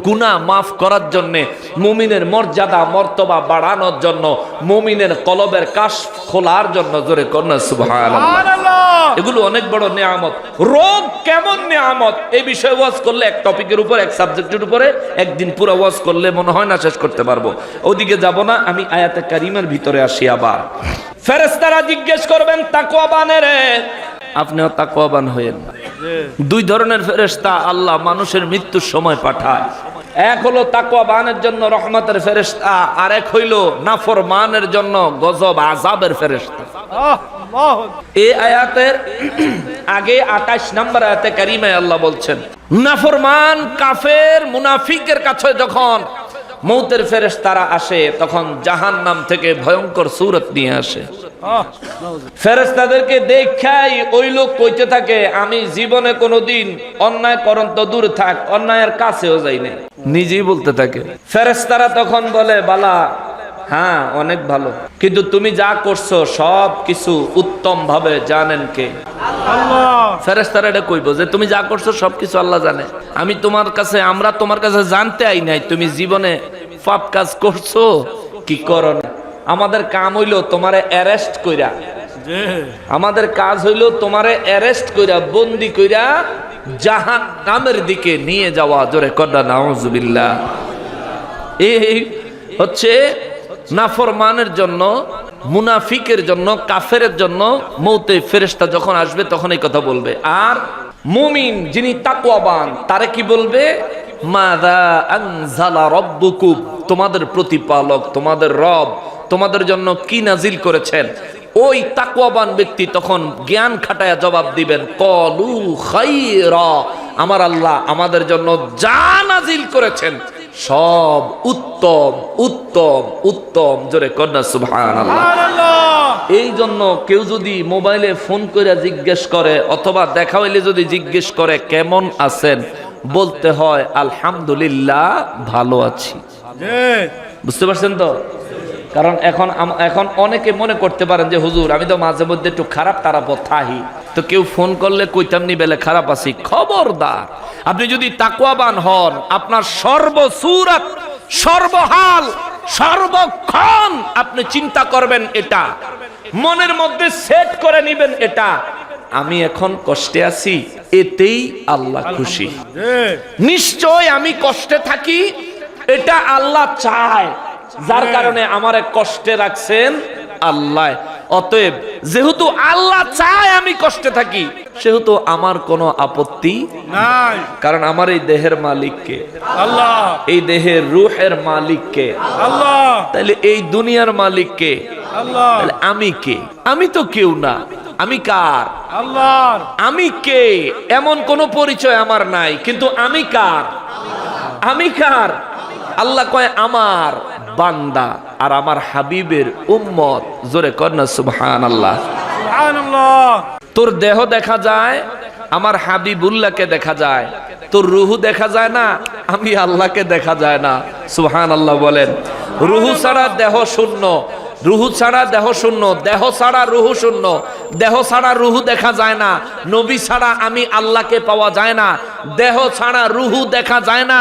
গুনাহ মাফ করার জন্য, মুমিনের মর্যাদা মর্তবা বাড়ানোর জন্য, মুমিনের কলবের কাশ খোলার জন্য। জোরে কন্না সুবহানাল্লাহ। এগুলো অনেক বড় নেয়ামত। রোগ কেমন নেয়ামত এই বিষয়ে ওয়াজ করলে এক টপিকের উপর এক সাবজেক্টের উপরে একদিন পুরো ওয়াজ করলে মনে হয় না শেষ করতে পারবো। ওদিকে যাব না, আমি আয়াতে কারিমার ভিতরে আসি। আবার ফেরেশতারা জিজ্ঞেস করবেন তাকওয়াবানেরে আপনিও তাকওয়াবান হয়েন। দুই ধরনের ফেরেশতা আল্লাহ মানুষের মৃত্যুর সময় পাঠায়। এক হলো তাকওয়াবানের জন্য রহমতের ফেরেশতা, আর এক হইল নাফরমানের জন্য গজব আযাবের ফেরেশতা। এই আয়াতের আগে 28 নম্বর আয়াতে কারিমায় আল্লাহ বলছেন নাফরমান কাফের মুনাফিকের কাছে যখন মৌতের ফেরেশতারা আসে তখন জাহান্নাম থেকে ভয়ঙ্কর সূরত নিয়ে আসে। ফেরেশতাদেরকে দেখাই ওই লোক কইতে থাকে, আমি জীবনে কোনোদিন অন্যায় করন তো দূর থাক, অন্যায়ের কাছেও যাই না, নিজেই বলতে থাকে। ফেরেশতারা তখন বলে, বালা, হ্যাঁ অনেক ভালো, কিন্তু তুমি যা করছো সব কিছু উত্তম ভাবে জানেন কে?
আল্লাহ।
ফেরেশতারা এটা কইবো যে তুমি যা করছো সবকিছু আল্লাহ জানে। আমরা তোমার কাছে জানতে আই নাই তুমি জীবনে পাপ কাজ করছো কি করো না। আমাদের কাম হইলো তোমারে অ্যারেস্ট কইরা,
জি।
আমাদের কাজ হইলো তোমারে অ্যারেস্ট কইরা, বন্দি কইরা জাহান্নামের দিকে নিয়ে যাওয়া। জোরে কন্যা নাউজুবিল্লাহ। এই হচ্ছে নাফরমানের জন্য, মুনাফিকের জন্য, কাফেরের জন্য মৌতে ফেরেশতা যখন আসবে তখন এই কথা বলবে। আর মুমিন যিনি তাকওয়াবান তারে কি বলবে? মাযা আনজালা রাব্বুকুম, তোমাদের প্রতিপালক, তোমাদের রব তোমাদের জন্য কি নাজিল করেছেন। ওই তাকওয়াবান ব্যক্তি তখন জ্ঞান খাটায়া জবাব দিবেন, ক্বালু খায়রা, আমার আল্লাহ আমাদের জন্য যা নাজিল করেছেন সব উত্তম উত্তম উত্তম। জোরে কন্যা সুবহানাল্লাহ।
সুবহানাল্লাহ।
এই জন্য কেউ যদি মোবাইলে ফোন করে জিজ্ঞেস করে অথবা দেখা হইলে যদি জিজ্ঞেস করে কেমন আছেন, বলতে হয় আলহামদুলিল্লাহ ভালো আছি।
জি।
বুঝতে পারছেন তো? কারণ এখন অনেকে মনে করতে পারেন যে হুজুর আমি তো মাঝে মধ্যে একটু খারাপ থাহি, তো কেউ ফোন করলে কইতাম নি বেলে খারাপ আছি। খবরদার, আপনি যদি তাকওয়াবান হন আপনার সর্বসুরত, সর্বহাল, সর্বক্ষণ আপনি চিন্তা করবেন, এটা মনের মধ্যে সেট করে নিবেন, এটা আমি এখন কষ্টে আছি, এতেই আল্লাহ খুশি।
জি।
নিশ্চয় আমি কষ্টে থাকি, এটা আল্লাহ চায়, যার কারণে আমারে কষ্টে রাখছেন আল্লাহ। অতএব যেহেতু আল্লাহ চায় আমি কষ্টে থাকি, সেহেতু আমার কোনো আপত্তি
নাই।
কারণ আমার এই দেহের মালিক কে?
আল্লাহ।
এই দেহের রূহের মালিক কে?
আল্লাহ।
তাহলে এই দুনিয়ার মালিক কে?
আল্লাহ।
তাহলে আমি কে? আমি তো কেউ না। আমি কার?
আল্লাহ।
আমি কে এমন কোনো পরিচয় আমার নাই, কিন্তু আমি কার? আমি কার? আল্লাহ কয় আমার বান্দা আর আমার হাবিবের উম্মত। জোরে কন্যা সুবহানাল্লাহ।
সুবহানাল্লাহ।
তোর দেহ দেখা যায়, আমার হাবিবুল্লাহকে দেখা যায়, তোর রুহু দেখা যায় না, আমি আল্লাহকে দেখা যায় না। সুবহানাল্লাহ বলেন। রুহু ছাড়া দেহ শূন্য, রুহু ছাড়া দেহ শূন্য, দেহ ছাড়া রুহু শূন্য, দেহ ছাড়া রুহু দেখা যায় না, নবী ছাড়া আমি আল্লাহকে পাওয়া যায় না, দেহ ছাড়া রুহু দেখা যায় না,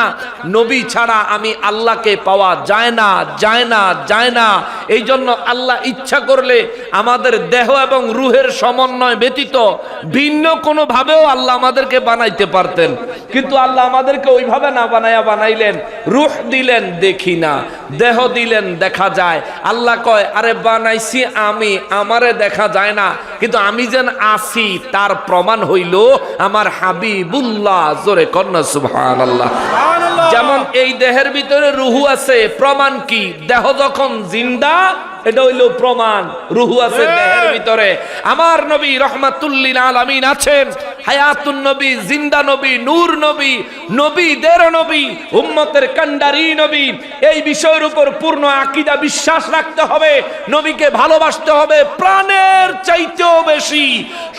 নবী ছাড়া আমি আল্লাহকে পাওয়া যায় না, যায় না, যায় না। এই জন্য আল্লাহ ইচ্ছা করলে আমাদের দেহ এবং রুহের সমন্বয় ব্যতীত ভিন্ন কোনো ভাবেও আল্লাহ আমাদেরকে বানাইতে পারতেন, কিন্তু আল্লাহ আমাদেরকে ওইভাবে না বানাইলেন। রুহ দিলেন দেখি না, দেহ দিলেন দেখা যায়। আল্লাহ কয় আরে বানাইছি আমি, আমারে দেখা যায় না, কিন্তু আমি যেন আছি তার প্রমাণ হইল আমার হাবিবুল্লাহ। জোরে কন্যা সুবহানাল্লাহ।
সুবহানাল্লাহ।
যেমন এই দেহের ভিতরে রুহু আছে, প্রমাণ কি? দেহ যখন জিন্দা, এটা হইল প্রমাণ, রুহু আছে দেহের ভিতরে। আমার নবী রাহমাতুল লিল আলামিন আছেন, হায়াতুন নবী, জিন্দা নবী, নূর নবী, নবীদের নবী, উম্মতের কান্ডারি নবী। এই বিষয়ের উপর পূর্ণ আকীদা বিশ্বাস রাখতে হবে, নবীকে ভালোবাসতে হবে প্রাণের চাইতেও বেশি,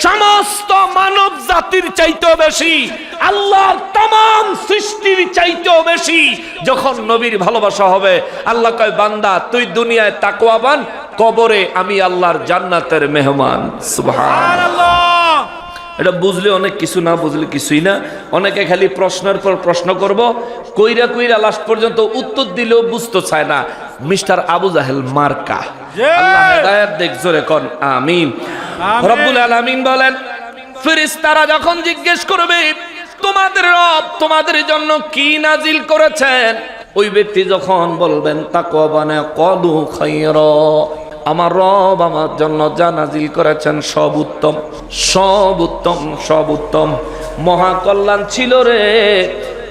সমস্ত মানব জাতির চাইতেও বেশি, আল্লাহর तमाम সৃষ্টির চাইতেও বেশি। যখন নবীর ভালোবাসা হবে, আল্লাহ কয় বান্দা তুই দুনিয়ায় তাকওয়াবান, কবরে আমি আল্লাহর জান্নাতের মেহমান। সুবহানাল্লাহ। এটা বুঝলে অনেক কিছু, না বুঝলে কিছুই না। অনেকে খালি প্রশ্নের পর প্রশ্ন করব, কইরা কইরা লাস্ট পর্যন্ত উত্তর দিলেও বুঝতে চায় না। মিস্টার আবু জাহেল মার্কা। আল্লাহ হেদায়েত দেখ। জোরে কোন আমিন। রব্বুল আলামিন বলেন, ফেরেশতারা যখন জিজ্ঞেস করবে তোমাদের রব তোমাদের জন্য কি নাজিল করেছেন, ওই ব্যক্তি যখন বলবেন তাকওয়াবানে ক্বালু খায়রা, আমার রব আমার জন্য যা নাজিল করেছেন সব উত্তম, সব উত্তম, সব উত্তম, মহাকল্যাণ ছিল রে।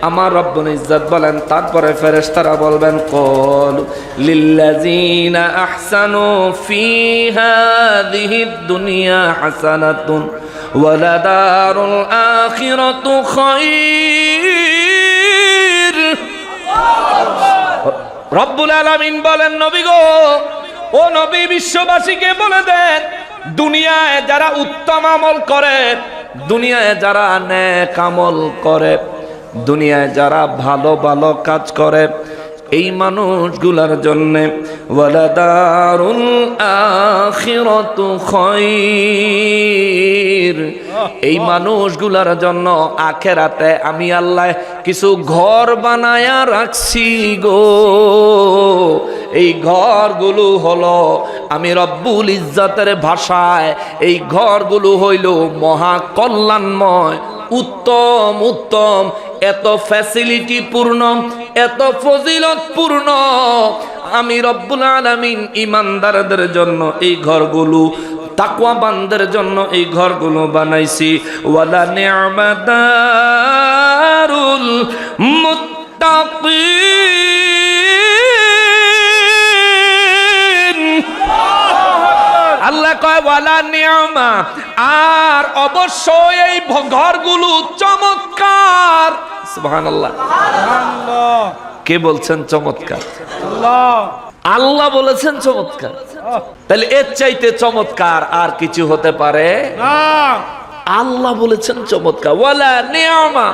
আমার রব্বুল ইজ্জত বলেন, তারপরে ফেরেশতারা বলবেন ক্বালু লিল্লাযিনা আহসানু ফি হাযিহিদ দুনিয়া হাসানাতুন ওয়া লাদারুল আখিরাতু খায়র। রব্বুল আলামিন বলেন, নবী গো ও নবী বিশ্ববাসীকে বলে দেন, দুনিয়ায় যারা উত্তম আমল করে, দুনিয়ায় যারা নেক আমল করে, দুনিয়ায় যারা ভালো ভালো কাজ করে, এই মানুষগুলার জন্য ওয়ালাদারুল আখিরাতু খায়র, এই মানুষগুলার জন্য আখিরাতে আমি আল্লাহ কিছু ঘর বানায়া রাখছি গো। এই ঘরগুলো হলো, আমি রব্বুল ইজ্জতের ভাষায় এই ঘরগুলো হইল মহা কল্যাণময়, উত্তম উত্তম, এত ফ্যাসিলিটি পূর্ণ, এত ফজিলত পূর্ণ। আমি রব্বুল আলামিন ইমানদারদের জন্য এই ঘরগুলো, তাকওয়াবানদের জন্য এই ঘরগুলো বানাইছি। ওয়ালা নি'মাদারুল মুত্তাকিন, আল্লাহ কয় ওয়ালা নি'মা, আর অবশ্যই এই ঘরগুলো চমৎকার। সুবহানাল্লাহ।
আল্লাহ
কে বলছেন চমৎকার?
আল্লাহ
আল্লাহ বলেছেন চমৎকার। তাহলে এর চাইতে চমৎকার আর কিছু হতে পারে
না।
আল্লাহ বলেছেন চমৎকার, ওয়ালা নি'মা,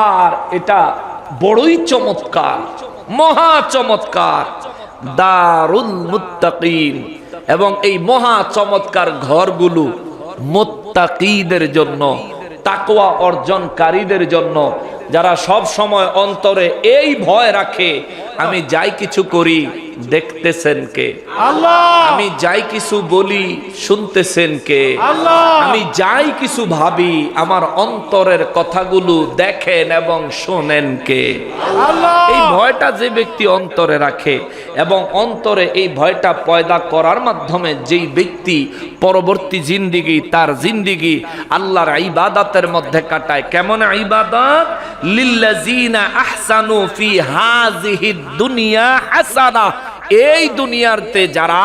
আর এটা বড়ই চমৎকার, মহা চমৎকার। দারুল মুত্তাকিন, এবং এই মহা চমৎকার ঘরগুলো মুত্তাকিদের জন্য, তাকওয়া অর্জনকারীদের জন্য, যারা সব সময় অন্তরে এই ভয় রাখে, আমি যাই কিছু করি দেখতেছেন কে
আল্লাহ,
আমি যাই কিছু বলি শুনতেছেন কে
আল্লাহ,
আমি যাই কিছু ভাবি আমার অন্তরের কথাগুলো দেখেন এবং শোনেন কে
আল্লাহ।
এই ভয়টা যে ব্যক্তি অন্তরে রাখে এবং অন্তরে এই ভয়টা পয়দা করার মাধ্যমে যেই ব্যক্তি পরবর্তী জিন্দিগি, তার জিন্দিগি আল্লাহর ইবাদতের মধ্যে কাটায়। কেমন ইবাদত? লিল্লাযিনা আহসানু ফি হাযিহিদ দুনিয়া হাসানা, এই দুনিয়াতে যারা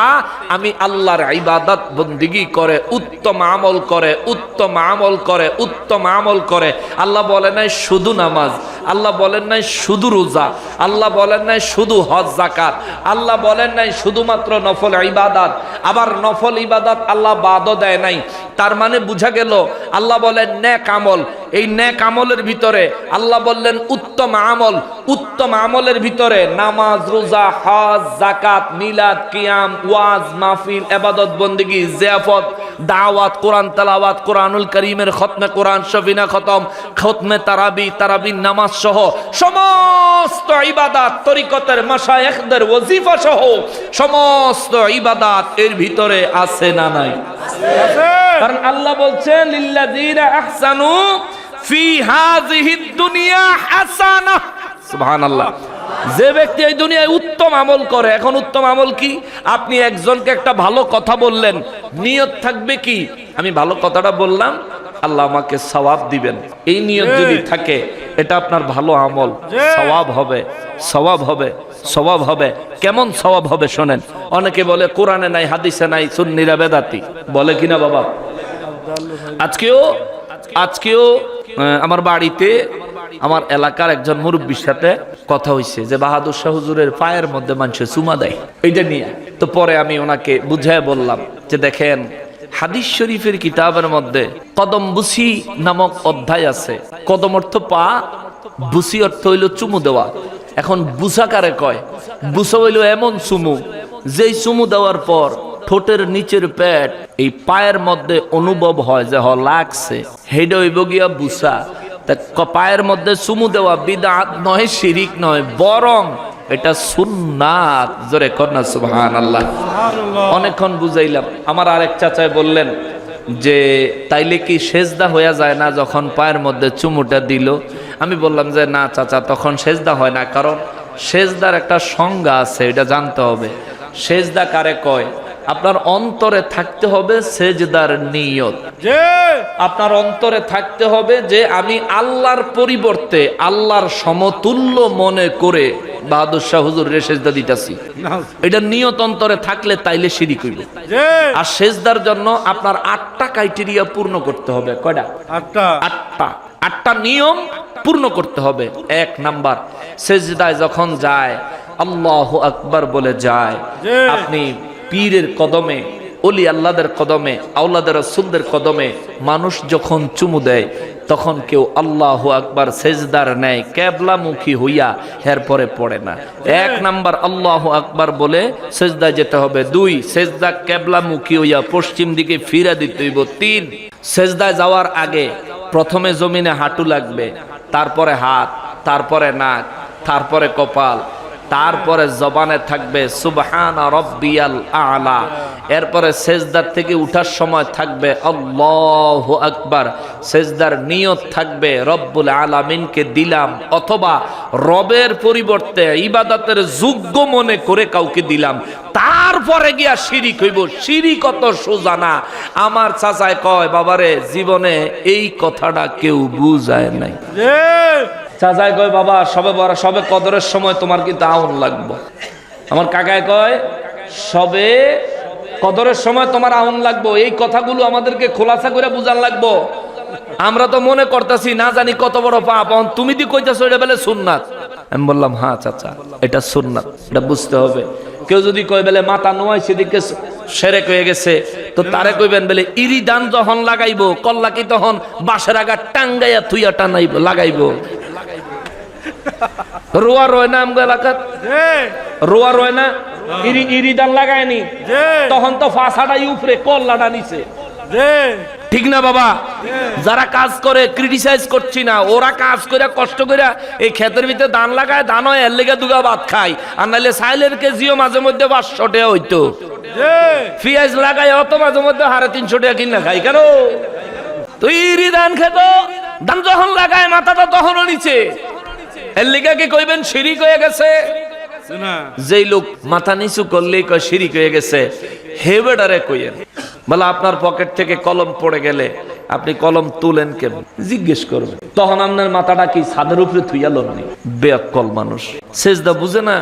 আমি আল্লাহর ইবাদত বন্দিগি করে, উত্তম আমল করে, উত্তম আমল করে, উত্তম আমল করে। আল্লাহ বলেন নাই শুধু নামাজ, আল্লাহ বলেন নাই শুধু রোজা, আল্লাহ বলেন নাই শুধু হজ যাকাত, আল্লাহ বলেন নাই শুধুমাত্র নফল ইবাদত, আবার নফল ইবাদত আল্লাহ বাদও দেয় নাই। তার মানে বুঝা গেল আল্লাহ বলেন নেক আমল, এই নেক আমলের ভিতরে আল্লাহ বললেন উত্তম আমল, উত্তম আমলের ভিতরে নামাজ, রোজা, হজ, যাকাত, মিলাদ, কিয়াম, ওয়াজ, মাহফিল, ইবাদত বন্দেগী, জিয়াফত, দাওয়াত, কোরআন তেলাওয়াত, কোরআনুল কারীমের খতমে কোরআন, শফিনা খতম, খতমে তারাবি, তারাবির নামাজ সহ সমস্ত ইবাদত, তরিকতের মাশায়েখদের ওয়াজিফা সহ সমস্ত ইবাদত এর ভিতরে আছে না নাই? কারণ আল্লাহ বলছেন লিল্লাযিনা আহসানু ফি হাযিহিদ দুনিয়া হাসানা। সুবহানাল্লাহ। যে ব্যক্তি এই দুনিয়ায় উত্তম আমল করে, এখন উত্তম আমল কি? আপনি একজনকে একটা ভালো কথা বললেন, নিয়ত থাকবে কি আমি ভালো কথাটা বললাম, আল্লাহ আমাকে সওয়াব দিবেন। এই নিয়ত যদি থাকে এটা আপনার ভালো আমল, সওয়াব হবে, সওয়াব হবে, সওয়াব হবে। কেমন সওয়াব হবে শোনেন। অনেকে বলে কোরআনে নাই, হাদিসে নাই, সুন্নিরা বেদাতি, বলে কিনা বাবা? আজকেও আমার বাড়িতে আমার এলাকার একজন মুরব্বীর সাথে কথা হইছে যে বাহাদুর শাহ হুজুরের পায়ের মধ্যে মানুষে চুমা দেয়, এইটা নিয়ে। তো পরে আমি ওনাকে বুঝায় বললাম যে দেখেন, হাদিস শরীফের কিতাবের মধ্যে কদম বুসি নামক অধ্যায় আছে। কদম অর্থ পা, বুসি অর্থ হইল চুমু দেওয়া। এখন বুসা কারে কয়? বুসা হইল এমন চুমু যেই চুমু দেওয়ার পর ঠোঁটের নিচের পেট এই পায়ের মধ্যে অনুভব হয় যে লাগছে, হেডে হইব গিয়া বুসা। পায়ের মধ্যে চুমু দেওয়া বিদআত নয়, শিরিক নয়, বরং এটা সুন্নাত। জোরে কন্যা সুবহানাল্লাহ। অনেকক্ষণ বুঝাইলাম। আমার আরেক চাচায় বললেন যে তাইলে কি সেজদা হয়ে যায় না যখন পায়ের মধ্যে চুমুটা দিল? আমি বললাম যে না চাচা, তখন সেজদা হয় না, কারণ সেজদার একটা সংজ্ঞা আছে, এটা জানতে হবে। সেজদা কারে কয়? আপনার অন্তরে থাকতে হবে সেজদার নিয়ত। আপনার অন্তরে থাকতে হবে যে আমি আল্লাহর পরিবর্তে আল্লাহর সমতুল্য মনে করে বাহাদুর শাহ হুজুরের সেজদা দিতেছি। এটা নিয়ত অন্তরে থাকলে তাইলে শিরিক হইবে। আর সেজদার জন্য আপনার 8টা ক্রাইটেরিয়া পূর্ণ করতে হবে। কয়টা? 8টা নিয়ম পূর্ণ করতে হবে। 1 নাম্বার, সেজদায় যখন যায় আল্লাহু আকবার বলে যায়,
জি।
আপনি পীরের কদমে, ওলি আল্লাহদের কদমে, আওলাদের রাসূলদের কদমে মানুষ যখন চুমু দেয় তখন কেউ আল্লাহু আকবার সেজদার নেয় কেবলামুখী হইয়া এরপরে পড়ে না। এক নাম্বার আল্লাহু আকবার বলে সেজদায় যেতে হবে। 2 সেজদা কেবলামুখী হইয়া পশ্চিম দিকে ফিরা দিতে হইব। 3 সেজদায় যাওয়ার আগে প্রথমে জমিনে হাঁটু লাগবে, তারপরে হাত, তারপরে নাক, তারপরে কপাল, তারপরে জবানে থাকবে সুবহানা রাব্বিয়াল আলা। এরপরে সেজদার থেকে উঠার সময় থাকবে আল্লাহু আকবার। সেজদার নিয়ত থাকবে রব্বুল আলামিনকে দিলাম, অথবা রবের পরিবর্তে ইবাদতের যোগ্য মনে করে কাউকে দিলাম। তারপরে গিয়া শিরিক হইব। শিরিক কত সোজা না। আমার চাচায় কয়, বাবারে জীবনে এই কথাটা কেউ বুঝায় নাই। চাচাই কয়, বাবা সবে কদরের সময় তোমার কিন্তু আউন লাগবো। আমার কাকায় কয়, সবে কদরের সময় তোমার আউন লাগবো। এই কথাগুলো আমাদেরকে খোলাসা করে বুঝান লাগবো। আমরা তো মনে করতেছি না জানি কত বড় পাপ, তুমি দি কইতাছো এটা বলে সুন্নাত। আমি বললাম, হ্যাঁ চাচা এটা সুন্নাত, এটা বুঝতে হবে। কেউ যদি কয় বলে মাথা নোয়াই সেদিকে সেরেক হয়ে গেছে, তো তারে কইবেন বলে ইরি দান যখন লাগাইবো কল্লা কি তখন বাঁশের আগা টাঙ্গাইয়া থুইয়া টানাইব লাগাইবো। রোয়া রয় না আমগো এলাকাত, রোয়া রয় না, ইরি দান লাগায়নি, তখন তো ফাঁসাটাই উপরে কল্লাটা নিচে। ঠিক না বাবা? যারা কাজ করে ক্রিটিসাইজ করছি না, ওরা কাজ করে কষ্ট করে এই ক্ষেতের ভিতরে ধান লাগায়, ধান হয় এর লেগে দুগা ভাত খায়। আর নাহলে সাইলের কেজিও মাঝে মধ্যে 500 টাকা হইতো, পেঁয়াজ লাগায় অত মাঝে মধ্যে 350 টাকা কিনা খাই। কেন? তুই ইরি ধান খেত, ধান যখন লাগায় মাথাটা তখনও নিচে, এর লেগে কি কইবেন শিরিক হয়ে গেছে? যেই লোক মাথা নিচু করলেই কয় শিরিক হয়ে গেছে, হে বেটারে কইেন বলে আপনার পকেট থেকে কলম পড়ে গেলে আপনি কলম তুলেন কেমন জিজ্ঞেস করবেন, তখন আপনার মাথাটা কি ছাদের উপরে থুইয়া লননি? বেয়াক্কল মানুষ, সেজদা বুঝে না,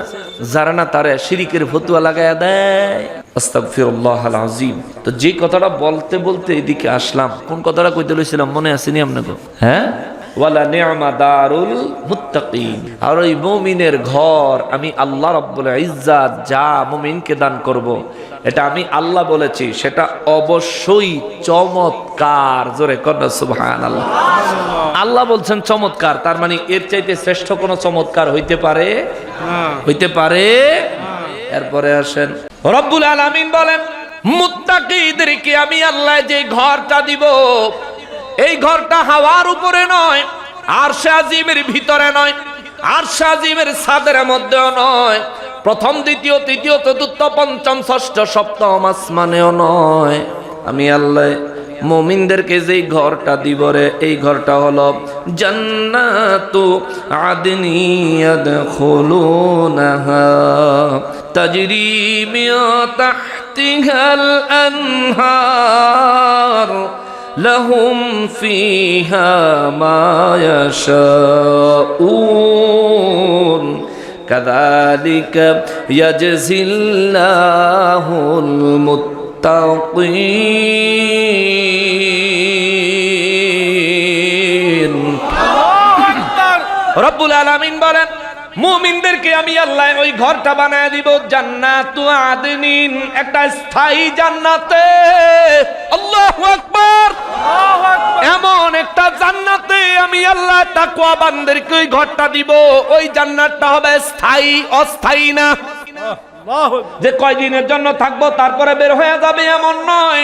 যারা না তারে শিরিকের ফতুয়া লাগাইয়া দেয়। আস্তাগফিরুল্লাহাল আযীম। তো যে কথাটা বলতে বলতে এদিকে আসলাম, কোন কথাটা কইতে লইছিলাম মনে আসেনি আপনাকে? হ্যাঁ, ওয়ালা নি'মা দারুল মুত্তাকিন। আর ওই মুমিনের ঘর আমি আল্লাহ রাব্বুল ইজ্জাত যা মুমিনকে দান করব, এটা আমি আল্লাহ বলেছি, সেটা অবশ্যই চমৎকার। জোরে কন্যা সুবহানাল্লাহ। আল্লাহ বলছেন চমৎকার, তার মানে এর চাইতে শ্রেষ্ঠ কোন চমৎকার হইতে পারে? হইতে পারে? এরপরে আসেন, রব্বুল আলামিন বলেন মুত্তাকিদেরকে আমি আল্লাহ যে ঘরটা দিব, এই ঘরটা হাওয়ার উপরে নয়, আরশে আজিমের ভিতরে নয়, আরশে আজিমের ছাদের মধ্যেও নয়, প্রথম দ্বিতীয় তৃতীয় চতুর্থ পঞ্চম ষষ্ঠ সপ্তম আসমানেও নয়। আমি আল্লাহ মুমিনদেরকে যেই ঘরটা দিব রে, এই ঘরটা হলো জান্নাতু আদনি ইয়াদখুলুনাহা তাজরি মিন তাহতিহাল আনহার লাহুম ফিহা মা ইয়াশাউন কাযালিকা ইয়াজজিল্লাহুল মুত্তাকিন। রব্বুল আলামিন বলেন মুমিনদেরকে আমি আল্লাহ ওই ঘরটা বানায় দিব জান্নাতু আদনিন, একটা স্থায়ী জান্নাতে। আল্লাহু আকবার। এমন একটা জান্নাতে আমি আল্লাহ তাকওয়া বান্দাদেরকে ওই ঘরটা দিব। ওই জান্নাতটা হবে স্থায়ী, অস্থায়ী না। যে কয়দিনের জন্য থাকবো তারপরে বের হয়ে যাবে এমন নয়।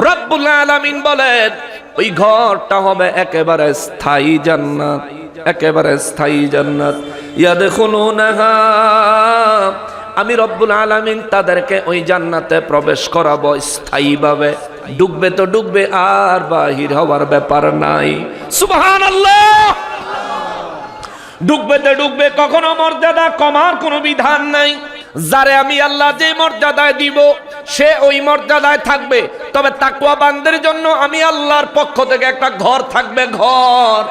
রব্বুল আলামিন বলেন ওই ঘরটা হবে একেবারে স্থায়ী জান্নাত, একেবারে স্থায়ী জান্নাত। ইয়াদখুলুনাহা, আমি রব্বুল আলামিন তাদেরকে ওই জান্নাতে প্রবেশ করাবো স্থায়ীভাবে। ডুববে তো ডুববে, আর বাহির হওয়ার ব্যাপার নাই। সুবহানাল্লাহ। ডুববে তো ডুববে, কখনো মর্যাদা কমার কোনো বিধান নাই। যারে আমি আল্লাহ যে মর্যাদায় দিব সে ওই মর্যাদায় থাকবে। তবে তাকওয়া বান্দার জন্য আমি আল্লাহর পক্ষ থেকে একটা ঘর থাকবে, ঘর।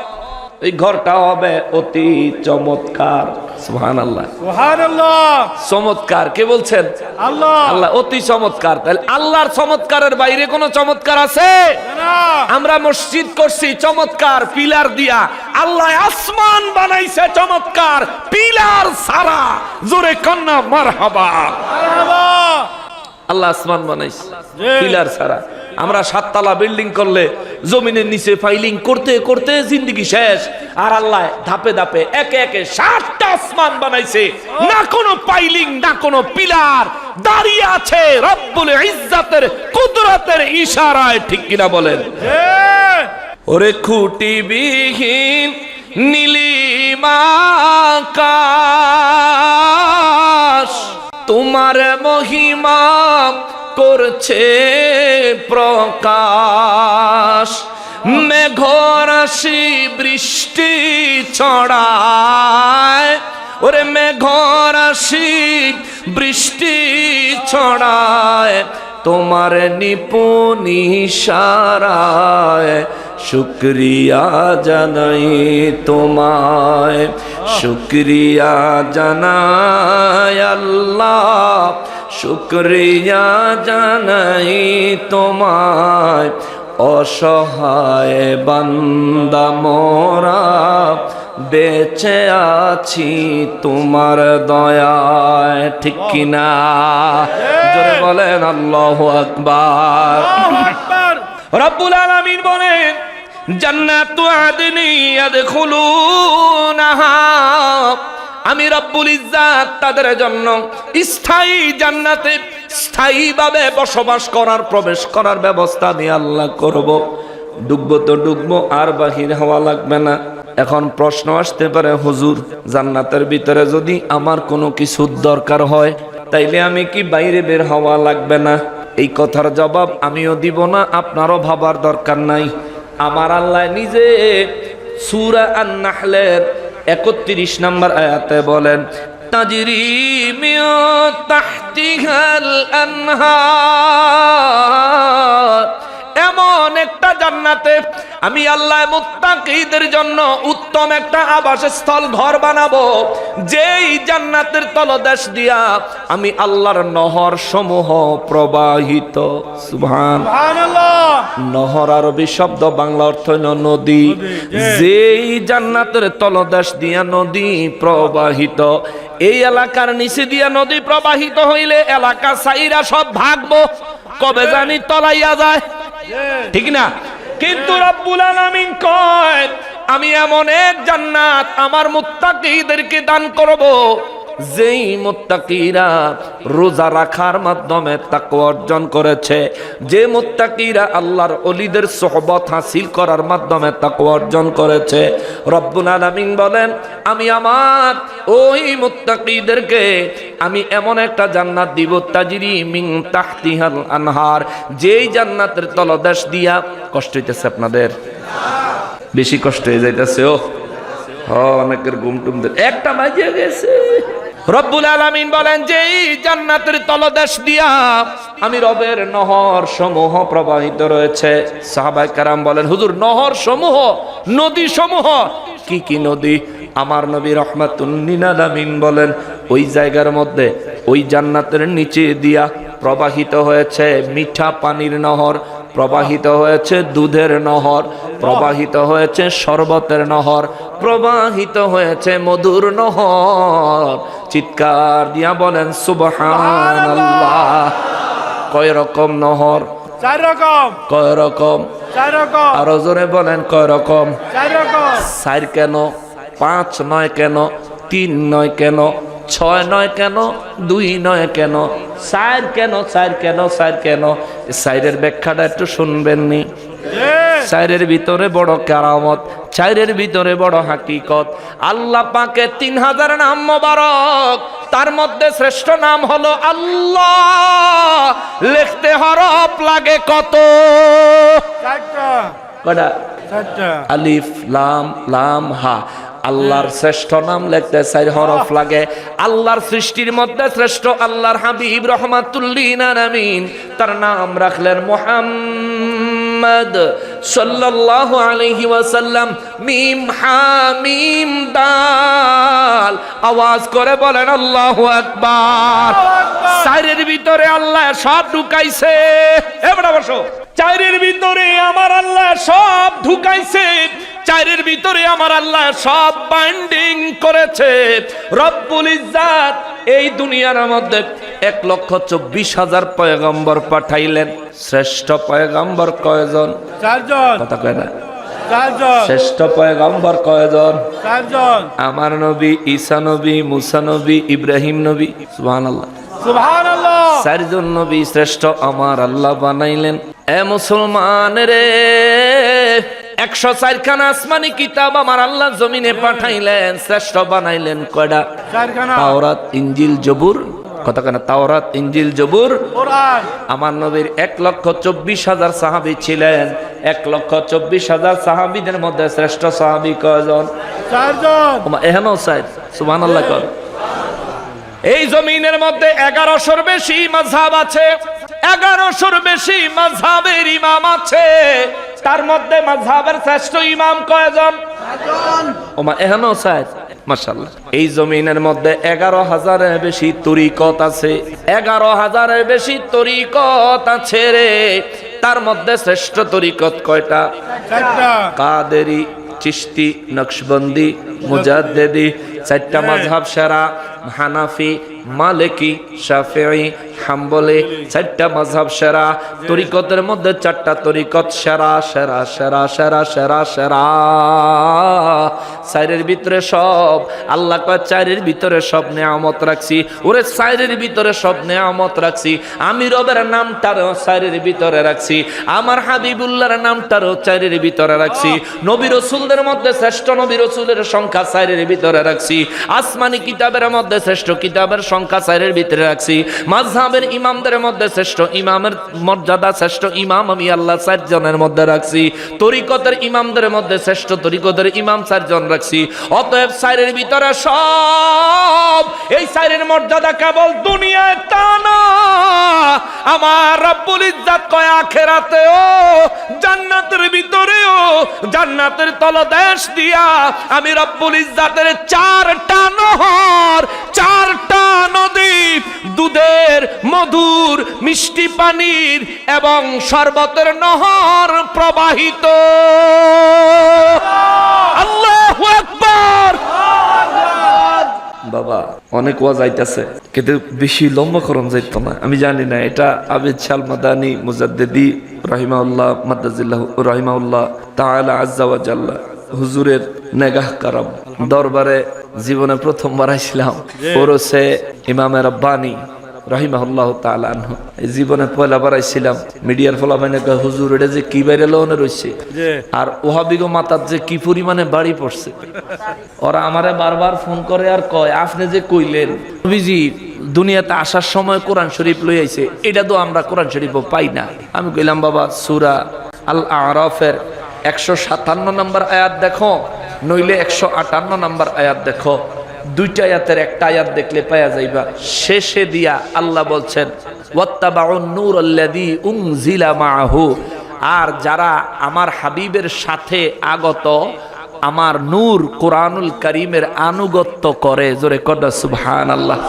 এই ঘরটা হবে অতি চমৎকার। সুবহানাল্লাহ,
সুবহানাল্লাহ।
চমৎকার কে বলছেন?
আল্লাহ।
আল্লাহ অতি চমৎকার। তাহলে আল্লাহর চমৎকারের বাইরে কোনো চমৎকার আছে?
না।
আমরা মসজিদ করছি চমৎকার পিলার দিয়া, আল্লাহ আসমান বানাইছে চমৎকার পিলার ছাড়া। জোরে কন্যা মারহাবা।
মারহাবা।
আল্লাহ আসমান বানাইছে
জি।
পিলার ছাড়া। আমরা 7 তলা বিল্ডিং করলে জমিনের নিচে ফাইলিং করতে করতে জিন্দেগি শেষ, আর আল্লাহ ধাপে ধাপে একে একে 7টা আসমান বানাইছে, না কোনো পাইলিং না কোনো পিলার, দাঁড়িয়ে আছে রব্বুল ইজ্জাতের কুদরতের ইশারায়। ঠিক কিনা বলেন?
জি।
ওরে খুঁটি বিহীন নীলিমা আকাশ, তোমার মহিমা করছে প্রকাশ। মেঘরাশি বৃষ্টি ছড়ায়, ওরে মেঘরাশি বৃষ্টি ছড়ায়, তোমার নিপুণ ইশারায়। শুকরিয়া জানাই তোমায়, শুকরিয়া জানাই আল্লাহ, শুকরিয়া জানাই তোমায়। অসহায় বান্দা মোরা বেঁচে আছি তোমার দয়ায়। ঠিক কিনা? জোরে বলেন আল্লাহু আকবার।
আল্লাহু আকবার।
রব্বুল আলামিন বলেন জান্নাতু আদনি ইয়াদখুলুনাহা, আমি রব্বুল ইজ্জাত তাদের জন্য স্থায়ী জান্নাতে স্থায়ীভাবে বসবাস করার, প্রবেশ করার ব্যবস্থা আমি আল্লাহ করব। ডুববো তো ডুববো, আর বাহির হওয়া লাগবে না। এখন প্রশ্ন আসতে পারে, হুজুর জান্নাতের ভিতরে যদি আমার কোনো কিছুর দরকার হয় তাইলে আমি কি বাইরে বের হওয়া লাগবে না? এই কথার জবাব আমিও দিব না, আপনারও ভাবার দরকার নাই। আমার আল্লাহ নিজে সূরা আন-নাহলের 31 নম্বর আয়াতে বলেন তাজরি মিন তাহতিহাল আনহার, এমন একটা জান্নাতে আমি আল্লাহ মুত্তাকিদের জন্য উত্তম একটা আবাসস্থল ঘর বানাবো, যেই জান্নাতের তলদেশ দিয়া আমি আল্লাহর নহর সমূহ প্রবাহিত।
সুবহানাল্লাহ।
নহর আরবি শব্দ, বাংলা অর্থ হইল নদী। যেই জান্নাতের তলদেশ দিয়া নদী প্রবাহিত, এই এলাকার নিচে দিয়া নদী প্রবাহিত হইলে এলাকা সাইরা সব ভাগবো, কবে জানি তলাইয়া যায়। ঠিক না? কিন্তু রব্বুল আলামিন কয় আমি এমন এক জান্নাত আমার মুত্তাকিদেরকে দান করব, যেই মুত্তাকিরা রোজা রাখার মাধ্যমে তাকওয়া অর্জন করেছে, যে মুত্তাকিরা আল্লাহর ওলিদের সোহবত হাসিল করার মাধ্যমে তাকওয়া অর্জন করেছে। রব্বুল আলামিন বলেন আমি আমার ওই মুত্তাকিদেরকে আমি এমন একটা জান্নাত দিব, তাজরি মিন তাহতিহাল আনহার, যেই জান্নাতের তলদেশ দিয়া, কষ্ট হইতেছে আপনাদের? বেশি কষ্ট হয়ে যাইতেছে? ও অনেকের ঘুম টুম একটা বাজিয়ে গেছে। রব্বুল আলামিন বলেন যে এই জান্নাতের তলদেশ দিয়া আমি রবের নহর সমূহ প্রবাহিত রয়েছে। সাহাবায়ে কেরাম বলেন হুজুর নহর সমূহ, নদী সমূহ, কি কি নদী? আমার নবী রাহমাতুল লিল আলামিন বলেন ওই জায়গার মধ্যে ওই জান্নাতের নিচে দিয়া প্রবাহিত হয়েছে মিঠা পানির নহর, প্রবাহিত হয়েছে দুধের নহর, প্রবাহিত হয়েছে শরবতের নহর, প্রবাহিত হয়েছে মধুর নহর। চিৎকার দিয়া বলেন সুবহানাল্লাহ। কয় রকম নহর?
4 রকম।
কয় রকম?
4 রকম।
আরো জোরে বলেন কয় রকম?
4 রকম।
4 কেন? 5 নয় কেন? 3 নয় কেন? 6 নয় কেন? 2 নয় কেন? 4 কেন? 4 কেন? 4 কেন? 4-এর ব্যাখ্যাটা একটু শুনবেন নি? চারের ভিতরে বড় কারামত, চারের ভিতরে বড় হাকিকত। আল্লাহ পাকে 3000 নাম মোবারক, তার মধ্যে শ্রেষ্ঠ নাম হলো আল্লাহ। লিখতে হরফ লাগে কত?
4টা।
কয়টা?
4টা।
আলিফ লাম লাম হা। আল্লাহর শ্রেষ্ঠ নাম লিখতে 4 হরফ লাগে। আল্লাহর সৃষ্টির মধ্যে শ্রেষ্ঠ আল্লাহর হাবিব রাহমাতুল লিল আলামিন, তার নাম রাখলেন মুহাম্মদ। মুহাম্মদ সাল্লাল্লাহু আলাইহি ওয়াসাল্লাম মিম হা মিম দাল আওয়াজ করে বলেন আল্লাহু আকবার। চারের ভিতরে আল্লাহ সব ঢুকাইছে। এবারে বসো। চারের ভিতরে আমার আল্লাহ সব ঢুকাইছে, চারের ভিতরে আমার আল্লাহ সব বাইন্ডিং করেছে। রব্বুল ইজ্জাত এই দুনিয়ার মধ্যে 1,24,000 পয়গম্বর পাঠাইলেন। শ্রেষ্ঠ পয়গম্বর কয়জন?
4 জন।
কথা কয় না?
4 জন।
শ্রেষ্ঠ পয়গম্বর কয়জন?
4 জন।
আমার নবী, ঈসা নবী, মুসা নবী, ইব্রাহিম নবী। সুবহানাল্লাহ
সুবহানাল্লাহ।
4 জন নবী শ্রেষ্ঠ আমার আল্লাহ বানাইলেন। এ মুসলমান রে, 104 খানা আসমানি কিতাব আমার আল্লাহ জমিনে পাঠাইলেন। শ্রেষ্ঠ বানাইলেন কয়টা?
4 খানা।
তাওরাত, ইনজিল, জবুর। কথা কেন? তাওরাত, ইনজিল, জবুর,
কোরআন।
আমার নবীর 1,24,000 সাহাবী ছিলেন। 1,24,000 সাহাবীদের মধ্যে শ্রেষ্ঠ সাহাবী কয়জন?
4 জন।
এহেন সাইদ সুবহানাল্লাহ কর। এই জমিনের মধ্যে 1100-র বেশি মাযহাব আছে, 1100-র বেশি মাযহাবের ইমাম আছে। তার মধ্যে মাযহাবের শ্রেষ্ঠ ইমাম কয়জন?
4 জন।
এহেন সাইদ মাশাআল্লাহ। এই জমিনের মধ্যে 11,000-এর বেশি তরিকত আছে, 11,000-এর বেশি তরিকত আছে রে। তার মধ্যে শ্রেষ্ঠ তরিকত কয়টা?
4টা।
কাদেরি, চিশতি, নকশবন্দি, মুজাদ্দিদি। 4টা মাযহাব সেরা। হানাফি, মালিকি, শাফিঈ, হাম্বলি। 4টা মাযহাব সেরা। তরিকতের মধ্যে 4টা তরিকত সেরা সেরা সেরা সেরা সেরা সেরা। 4-এর ভিতরে সব আল্লাহ কয় 4-এর ভিতরে সব নিয়ামত রাখছি। ওরে 4-এর ভিতরে সব নিয়ামত রাখছি। আমি রবের নামটারও 4-এর ভিতরে রাখছি, আমার হাবিবুল্লাহর নামটারও 4-এর ভিতরে রাখছি। নবী রাসূলদের মধ্যে শ্রেষ্ঠ নবী রাসূলের সংখ্যা 4-এর ভিতরে রাখছি। আসমানি কিতাবের মধ্যে শ্রেষ্ঠ কিতাবের সংখ্যা 4-এর ভিতরে রাখছি। মাযহাবের ইমামদের মধ্যে শ্রেষ্ঠ ইমামের মর্যাদা, শ্রেষ্ঠ ইমাম আমি আল্লাহ 4 জনের মধ্যে রাখছি। তরিকতের ইমামদের মধ্যে শ্রেষ্ঠ তরিকতের ইমাম 4 জন রাখছি। অতএব 4-এর ভিতরে সব। এই 4-এর মর্যাদা কেবল দুনিয়ায় তা না, আমার রব্বুল ইজ্জাত কয় আখিরাতেও, জান্নাতের ভিতরেও, জান্নাতের তলদেশ দিয়া আমি রব্বুল ইজ্জাতের 4টা নহর, 4টা নদী, দুধের, মধুর, মিষ্টি পানির এবং শরবতের নহর প্রবাহিত। আল্লাহু আকবার। বাবা অনেক ওয়াজ আইতাছে, কিন্তু বেশি লম্বা করণ যাইত না। আমি জানি না এটা আবিদ শাল মাদানী মুজাদ্দিদি রাহিমাহুল্লাহ মাদ্দাজিল্লাহ রাহিমাহুল্লাহ তাআলা আজ্জা ওয়া জাল্লা হুজুরের নেগাহ কারাম দরবারে জীবনে প্রথমবার আইছিলাম। ওরসে ইমামে রাব্বানী রাহিমাহুল্লাহ তাআলা আনহু এই জীবনে পয়লাবার আইছিলাম। মিডিয়ার ফলাফাইনে কয় হুজুর এটা যে কি বাইরে লওনে রইছে, আর ওহাবিগো মাতার যে কি পরিমাণে বাড়ি পড়ছে। ওরা আমারে বারবার ফোন করে আর কয় আপনি যে কইলেন নবীজি দুনিয়াতে আসার সময় কোরআন শরীফ লই আইছে, এটা তো আমরা কোরআন শরীফও পাই না। আমি কইলাম বাবা সূরা আল আরাফের 157 নম্বর আয়াত দেখো, নইলে 158 নম্বর আয়াত দেখো। 2টা আয়াতের একটা আয়াত দেখলে পাওয়া যাইবা। শেষে দিয়া আল্লাহ বলছেন ওয়াত্তাবাউন নূরাল্লাযী উনজিলা মাআহু, আর যারা আমার হাবিবের সাথে আগত আমার নূর কোরআনুল কারীমের আনুগত্য করে, জোরে কর সুবহানাল্লাহ।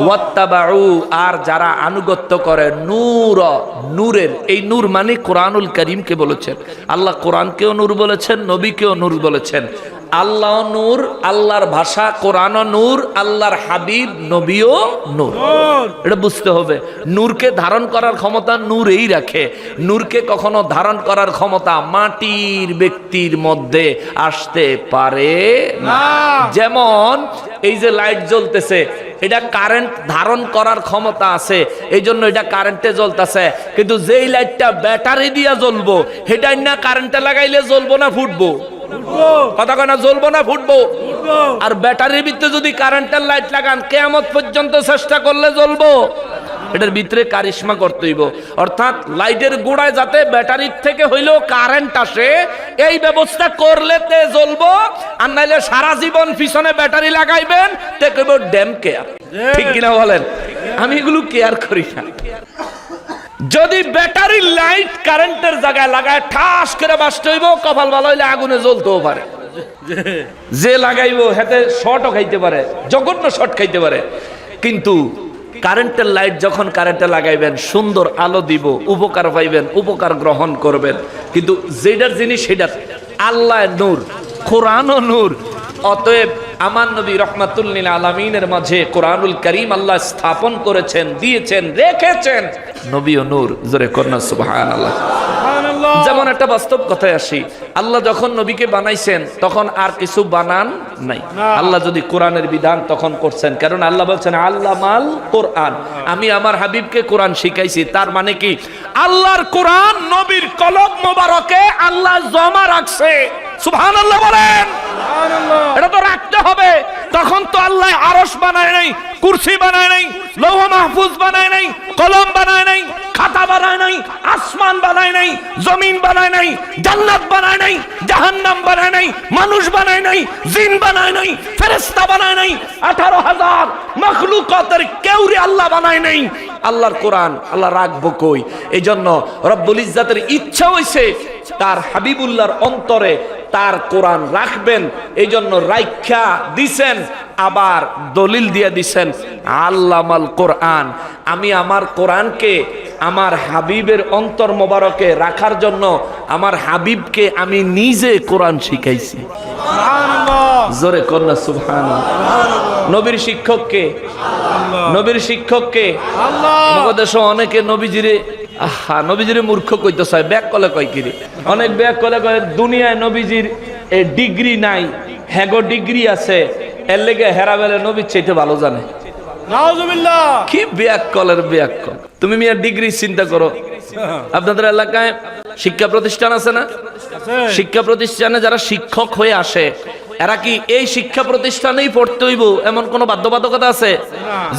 ওয়াত্তাবাউ, আর যারা আনুগত্য করে নূর, নূরের, এই নূর মানে কোরআনুল কারীমকে বলেছেন আল্লাহ। কোরআনকেও নূর বলেছেন, নবীকেও নূর বলেছেন। আল্লাহ নূর, আল্লাহর ভাষা কোরআন নূর, আল্লাহর হাবিব নবীও নূর। এটা বুঝতে হবে। নূরকে ধারণ করার ক্ষমতা নূরেই রাখে। নূরকে কখনো ধারণ করার ক্ষমতা মাটির ব্যক্তির মধ্যে আসতে পারে না। যেমন এই যে লাইট জ্বলতেছে, এটা কারেন্ট ধারণ করার ক্ষমতা আছে, এই জন্য এটা কারেন্টে জ্বলতেছে। কিন্তু যেই লাইটটা ব্যাটারি দিয়া জ্বলবো, সেটাই না কারেন্টে লাগাইলে জ্বলবো না ফুটবো? কথা কয় না, জ্বলবো না ফুটবো? আর ব্যাটারির ভিতরে যদি কারেন্টের লাইট লাগান, কিয়ামত পর্যন্ত চেষ্টা করলে জ্বলবো? এটার ভিতরে কারিশমা করতে হইব। অর্থাৎ লাইটের গোড়ায় যাতে ব্যাটারির থেকে হইলেও কারেন্ট আসে, এই ব্যবস্থা করলে তে জ্বলবো। আর নাইলে সারা জীবন পিছনে ব্যাটারি লাগাইবেন, তে কইব ড্যাম কেয়ার। ঠিক কিনা বলেন? আমি এগুলো কেয়ার করি না। যদি ব্যাটারি লাইট কারেন্টের জায়গায় লাগায় ঠাস করে বাস্ট হইব, কপাল ভালো হইলে আগুনে জ্বলতেও পারে। যে লাগাইবো হাতে শর্টও খাইতে পারে, জঘন্য শর্ট খাইতে পারে। কিন্তু কারেন্টের লাইট যখন কারেন্টে লাগাইবেন, সুন্দর আলো দিব, উপকার পাইবেন, উপকার গ্রহণ করবেন। কিন্তু যেটার জিনিস সেটা আল্লাহ নূর, কোরআনও নূর। অতএব আমার নবী রহমাতুল্লিল আলামিনের মাঝে কোরআনুল কারীম আল্লাহ স্থাপন করেছেন, দিয়েছেন, রেখেছেন। নবী ও নূর, জোরে কন্যা সুবহানাল্লাহ। যেমন একটা বাস্তব কথায় আসি, আল্লাহ যখন নবীকে বানাইছেন তখন আর কিছু বানান নাই। আল্লাহ যদি কোরআনের বিধান তখন করছেন, কারণ আল্লাহ বলছেন আল্লামাল কোরআন, আমি আমার হাবিবকে কোরআন শিখাইছি। তার মানে কি আল্লাহর কোরআন নবীর কলব মোবারকে আল্লাহ জমা রাখছে। সুবহানাল্লাহ বলেন। এটা তো রাখতে হবে। তখন তো আল্লাহ আরশ বানায় নাই, কুরসি বানায় নাই, লৌহ মাহফুজ বানায় নাই, কলম বানায় নাই, খাতা বানায় নাই, আসমান বানায় নাই, জমিন বানায় নাই, জান্নাত বানায় নাই, জাহান্নাম বানায় নাই, মানুষ বানায় নাই, জিন বানায় নাই, ফেরেশতা বানায় নাই, 18,000 মাখলুকাতের কেউরে আল্লাহ বানায় নাই। আল্লাহর কোরআন আল্লাহ রাখবো কই? এই জন্য রব্বুল ইজ্জাতের ইচ্ছা হইছে তার হাবিবুল্লাহর অন্তরে তার কোরআন রাখবেন। এই জন্য রাইখা দিছেন, আবার দলিল দিয়ে দিছেন আল্লামাল কোরআন। আমি আমার কোরআনকে আমার হাবিবের অন্তর মোবারকে রাখার জন্য আমার হাবিবকে আমি নিজে কোরআন শিখাইছি। জোরে কন্যা সুবহানাল্লাহ। নবীর শিক্ষককে, নবীর শিক্ষককে আমাদের দেশে অনেকে নবীজিরে নবীজিরে মূর্খ কইতে চায়, ব্যাক কলে কয় কিরে, অনেক ব্যাক কলে কয় দুনিয়ায় নবীজির ডিগ্রি নাই, হ্যাগো ডিগ্রি আছে, এর লেগে হেরা বেলে নবীর চাইতে ভালো জানে।
নাউজুবিল্লাহ।
কি ব্যাক কলের ব্যাক কল। তুমি মিয়া ডিগ্রি চিন্তা করো, আপনাদের এলাকায় শিক্ষা প্রতিষ্ঠান আছে না? শিক্ষা প্রতিষ্ঠানে যারা শিক্ষক হয়ে আসে, এরা কি এই শিক্ষা প্রতিষ্ঠানেই পড়তে হইব এমন কোনো বাধ্যবাধকতা আছে?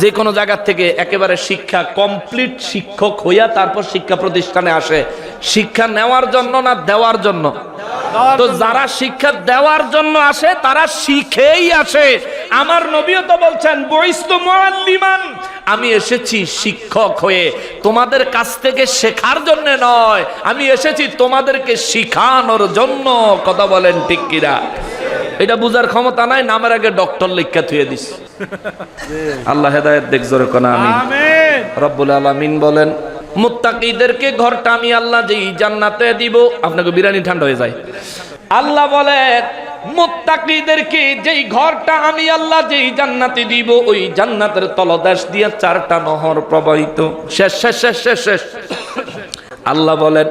যে কোনো জায়গা থেকে একেবারে শিক্ষা কমপ্লিট শিক্ষক হইয়া তারপর শিক্ষা প্রতিষ্ঠানে আসে, শিক্ষা নেওয়ার জন্য না দেওয়ার জন্য? তো যারা শিক্ষা দেওয়ার জন্য আসে তারা শিখেই আসে। আমার নবীও তো বলছেন বুইস্তু মুআল্লিমান, আমি এসেছি শিক্ষক হয়ে, তোমাদের কাছ থেকে শেখার জন্য নয়, আমি এসেছি তোমাদেরকে শিখানোর জন্য। কথা বলেন ঠিক কিনা? এটা বুঝার ক্ষমতা নাই, নামের আগে ডক্টর লিখা থুয়ে দিস। আল্লাহ হেদায়েত দেখ, জোরে কোনা আমিন। রব্বুল আলামিন বলেন মুত্তাকিদেরকে ঘরটা আমি আল্লাহ যেই জান্নাতে দিব। আপনাকে বিরিয়ানি ঠান্ডা হয়ে যায়। আল্লাহ বলেন মুত্তাকিদেরকে যেই ঘরটা আমি আল্লাহ যেই জান্নাতে দিব, ওই জান্নাতের তলদেশ দিয়ে 4টা নহর প্রবাহিত। শেষ শেষ শেষ শেষ শেষ। আল্লাহ বলেন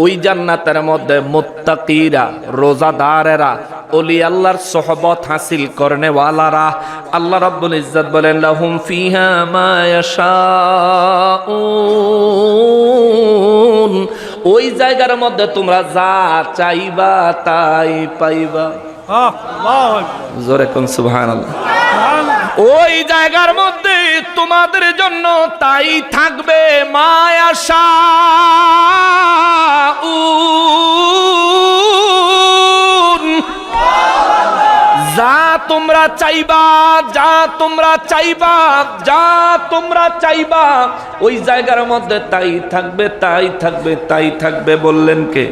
ওই জান্নাতের মধ্যে মুত্তাকিরা, রোজাদারেরা, ওলি আল্লাহর সোহবত হাসিল করনে ওয়ালারা, আল্লাহ রাব্বুল ইজ্জত বলেন লাহুম ফিহা মা ইয়াশাউন, ওই জায়গার মধ্যে তোমরা যা চাইবা তাই পাইবা। জোরে কোন সুবহানাল্লাহ। ওই জায়গার মধ্যে তোমাদের জন্য তাই থাকবে মা ইয়াশাউন, যা তোমরা চাইবা, যা তোমরা চাইবা, যা তোমরা চাইবা, ওই জায়গার মধ্যে তাই থাকবে, তাই থাকবে, তাই থাকবে। বললেন কে?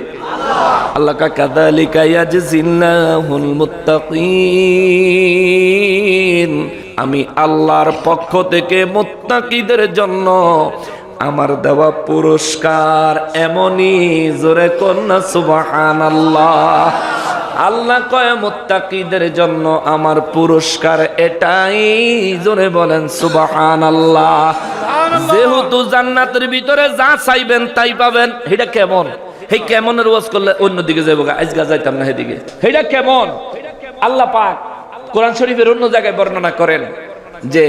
আল্লাহ। কাযালিকা ইয়াজজিল্লাহুল মুত্তাকিন, আমি আল্লাহর পক্ষ থেকে মুত্তাকিদের জন্য আমার দেওয়া পুরস্কার এমনই। জোরে কন্যা সুবহানাল্লাহ। আল্লাহ কয় মুত্তাকিদের জন্য আমার পুরস্কার এটাই। জোরে বলেন সুবহানাল্লাহ। যেহেতু জান্নাতের ভিতরে যা চাইবেন তাই পাবেন। এটা কেমন? এই কেমনের ওয়াজ করলে অন্যদিকে যাবো, আজকে যাইতাম না সেদিকে। এটা কেমন? আল্লাহ পাক কোরআন শরীফের অন্য জায়গায় বর্ণনা করেন যে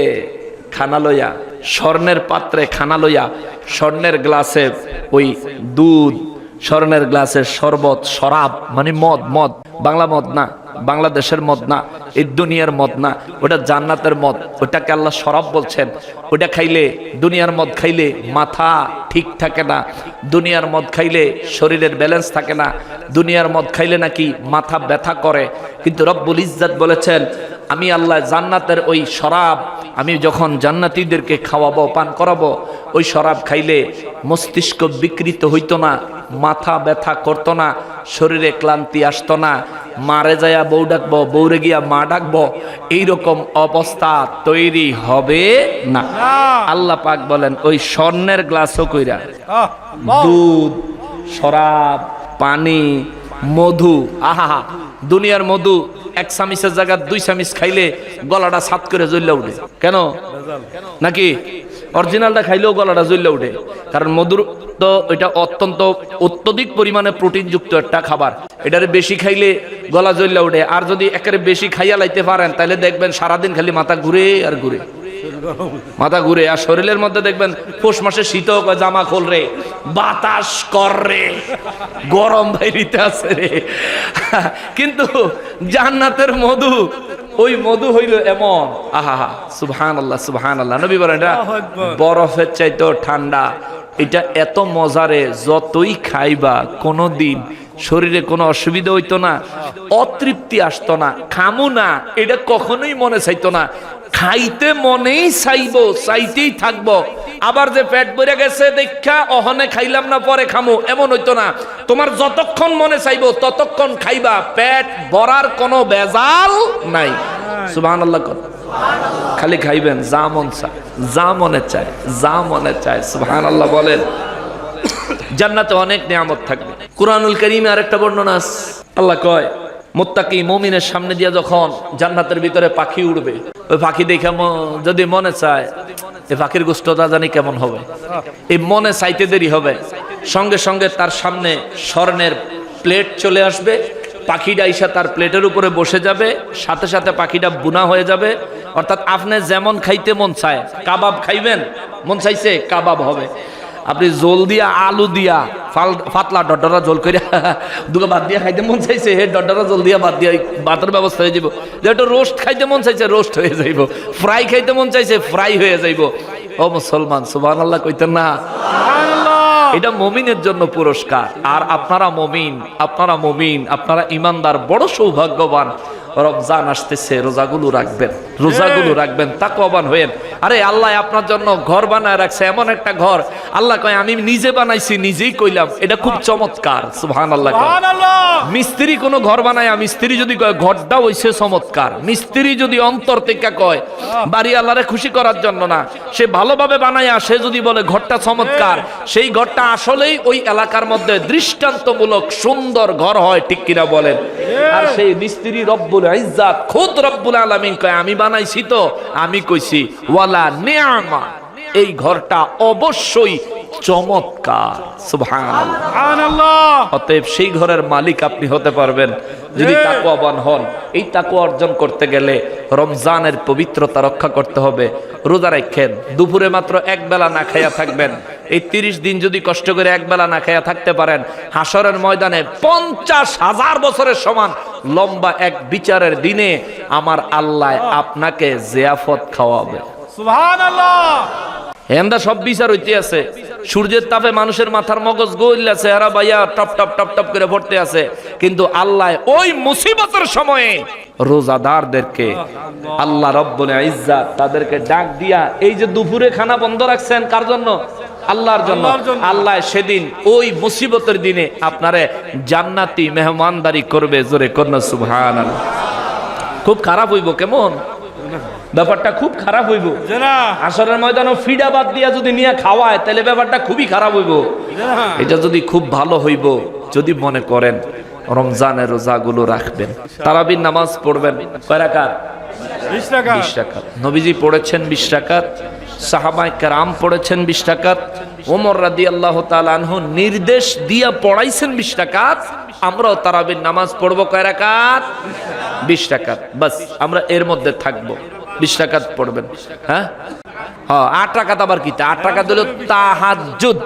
খানা লইয়া, স্বর্ণের পাত্রে খানা লইয়া, স্বর্ণের গ্লাসে ওই দুধ, স্বর্ণের গ্লাসের শরবত, শরাব মানে মদ, মদ বাংলা মদ না, বাংলাদেশের মদ না, এই দুনিয়ার মদ না, ওটা জান্নাতের মদ। ওটাকে আল্লাহ শরাব বলছেন। ওটা খাইলে, দুনিয়ার মদ খাইলে মাথা ঠিক থাকে না, দুনিয়ার মদ খাইলে শরীরের ব্যালেন্স থাকে না, দুনিয়ার মদ খাইলে নাকি মাথা ব্যথা করে। কিন্তু রব্বুল ইজ্জত বলেছেন আমি আল্লাহ জান্নাতের ওই শরাব আমি যখন জান্নাতীদেরকে খাওয়াবো পান করাবো, ওই শরাব খাইলে মস্তিষ্ক বিকৃত হইতো না, মাথা ব্যথা করতো না, শরীরে ক্লান্তি আসতো না, মারে যায়া বউ ডাকবো, বউরে গিয়া মা ডাকবো, এইরকম অবস্থা তৈরি হবে না। আল্লাহ পাক বলেন ওই স্বর্ণের গ্লাসও কইরা দুধ, শরাব, পানি, মধু, আহা দুনিয়ার মধু এক চামিচের জায়গা 2 চামিচ খাইলে গলাটা সাত করে জ্বললে উঠে। কেন? নাকি অরিজিনালটা খাইলেও গলাটা জ্বললে উঠে? কারণ মধুর তো এটা অত্যধিক পরিমাণে প্রোটিনযুক্ত একটা খাবার, এটার বেশি খাইলে গলা জ্বললে উঠে। আর যদি একেবারে বেশি খাইয়া লাইতে পারেন তাহলে দেখবেন সারাদিন খালি মাথা ঘুরে আর ঘুরে, মাথা ঘুরে। আর শরীরের মধ্যে দেখবেন পৌষ মাসে শীত জামা খোল রে, বাতাস কর রে, গরম বাইরিতে আছে রে। কিন্তু জান্নাতের মধু, ওই মধু হইল এমন, আহা সুবহানাল্লাহ সুবহানাল্লাহ। নবী বলেন এটা বরফের চাইতেও ঠান্ডা, এটা এত মজারে যতই খাইবা কোনোদিন শরীরে কোনো অসুবিধা হইতো না, অতৃপ্তি আসতো না, খামু না এটা কখনোই মনে চাইতো না, খাইতে মনেই চাইবো, চাইতেই থাকবো। আবার যে পেট ভরে গেছে দেখা অহনে খাইলাম না পরে খামু এমন হইতো না, তোমার যতক্ষণ মনে চাইবো ততক্ষণ খাইবা, পেট ভরার কোনো বেজাল নাই। সুবহানাল্লাহ, খালি খাইবেন যা মন চায়, যা মনে চায়, যা মনে চায়। সুবহানাল্লাহ বলেন। জান্নাতে অনেক নিয়ামত থাকবে। কুরআনুল কারীমে আরেকটা বর্ণনা আছে, আল্লাহ কয় মুত্তাকি মুমিনের সামনে দিয়ে যখন জান্নাতের ভিতরে পাখি উড়বে, ওই পাখি দেখে যদি মনে চায় এই পাখির গোশতটা জানি কেমন হবে, এই মনে চাইতে দেরি হবে, সঙ্গে সঙ্গে তার সামনে স্বর্ণের প্লেট চলে আসবে, পাখিটা আইসা তার প্লেটের উপরে বসে যাবে, সাথে সাথে পাখিটা বুনা হয়ে যাবে। অর্থাৎ আপনি যেমন খাইতে মন চায়, কাবাব খাইবেন মন চাইছে কাবাব হবে, আপনি জল দিয়া আলু দিয়া পাতলা ডডরা জল করে দুটো ভাত দিয়া খাইতে মন চাইছে, হে ডডরা জল দিয়া ভাত দিয়া ভাতের ব্যবস্থা হয়ে যাব। যেটা রোস্ট খাইতে মন চাইছে রোস্ট হয়ে যাইব, ফ্রাই খাইতে মন চাইছে ফ্রাই হয়ে যাইব। ও মুসলমান সুবহানাল্লাহ কইতেন না? এটা মুমিনের জন্য পুরস্কার। আর আপনারা মুমিন, আপনারা মুমিন, আপনারা ইমানদার, বড় সৌভাগ্যবান। রমজান আসতেছে, রোজাগুলো রাখবেন, রোজাগুলো রাখবেন, তাকওয়াবান হয়েন। আরে আল্লাহ আপনার জন্য ঘর বানায় রাখছে, এমন একটা ঘর আল্লাহ কয় আমি নিজে বানাইছি, নিজেই কইলাম, এটা খুব চমৎকার। সুবহানাল্লাহ। মিস্ত্রি কোনো ঘর বানায়, মিস্ত্রি যদি কয় ঘরটা হইছে চমৎকার, মিস্ত্রি যদি অন্তর থেকে কয় বাড়ি আল্লাহরে খুশি করার জন্য না, সে ভালোভাবে বানায়, সে যদি বলে ঘরটা চমৎকার, সেই ঘরটা আসলেই ওই এলাকার মধ্যে দৃষ্টান্তমূলক সুন্দর ঘর হয়, ঠিক কিনা বলেন? আর সেই মিস্ত্রি রব্বুল ইজ্জাত খুদ রব্বুল আলামিন কয় আমি বানাইছি, তো আমি কইছি ওয়ালা নিআমা, এই ঘরটা অবশ্যই চমৎকার। সুবহানাল্লাহ। অতএব সেই ঘরের মালিক আপনি হতে পারবেন যদি তাকওয়াবান হন। এই তাকওয়া অর্জন করতে গেলে রমজানের পবিত্রতা রক্ষা করতে হবে। রোজা রাখেন, দুপুরে মাত্র এক বেলা না খাইয়া থাকবেন। এই 30 দিন যদি কষ্ট করে এক বেলা না খাইয়া থাকতে পারেন, হাসরের ময়দানে 50,000 বছরের সমান লম্বা এক বিচারের দিনে আমার আল্লাহ আপনাকে জিয়াফত খাওয়াবে।
সুবহানাল্লাহ।
হেন্দা সব বিচার হইতে আছে, সূর্যের তাপে মানুষের মাথার মগজ গইলা চেহারা বাইয়া টপ টপ টপ টপ করে পড়তে আছে, কিন্তু আল্লাহ ওই মুসিবতের সময়ে রোজাদারদেরকে আল্লাহ রব্বুল ইজ্জাত তাদেরকে ডাক দিয়া, এই যে দুপুরে খানা বন্ধ রাখছেন কার জন্য? আল্লাহর জন্য। আল্লাহ সেদিন ওই মুসিবতের দিনে আপনারে জান্নাতি মেহমানদারি করবে। জোরে কন্যা সুবহানাল্লাহ। খুব খারাপ হইব, কেমন ব্যাপারটা? খুব খারাপ হইব। আসরের ময়দানে ফিডা বাদ দিয়া যদি নিয়ে খাওয়ায় তাহলে ব্যাপারটা খুবই খারাপ হইব। এটা যদি খুব ভালো হইব, যদি মনে করেন রমজানের রোজাগুলো রাখবেন, তারাবির নামাজ পড়বেন, কয় রাকাত? 20 রাকাত। নবীজি পড়েছেন 20 রাকাত, সাহাবায়ে কেরাম পড়েছেন 20 রাকাত, ওমর রাদিয়াল্লাহু তাআলা আনহু নির্দেশ দিয়া পড়াইছেন 20 রাকাত। আমরাও তারাবির নামাজ পড়বো কয় রাকাত? 20 রাকাত। বাস আমরা এর মধ্যে থাকবো। 20 রাকাত পড়বেন। হ্যাঁ, 8 রাকাত আবার কি? 8 রাকাত হলো তাহাজ্জুদ।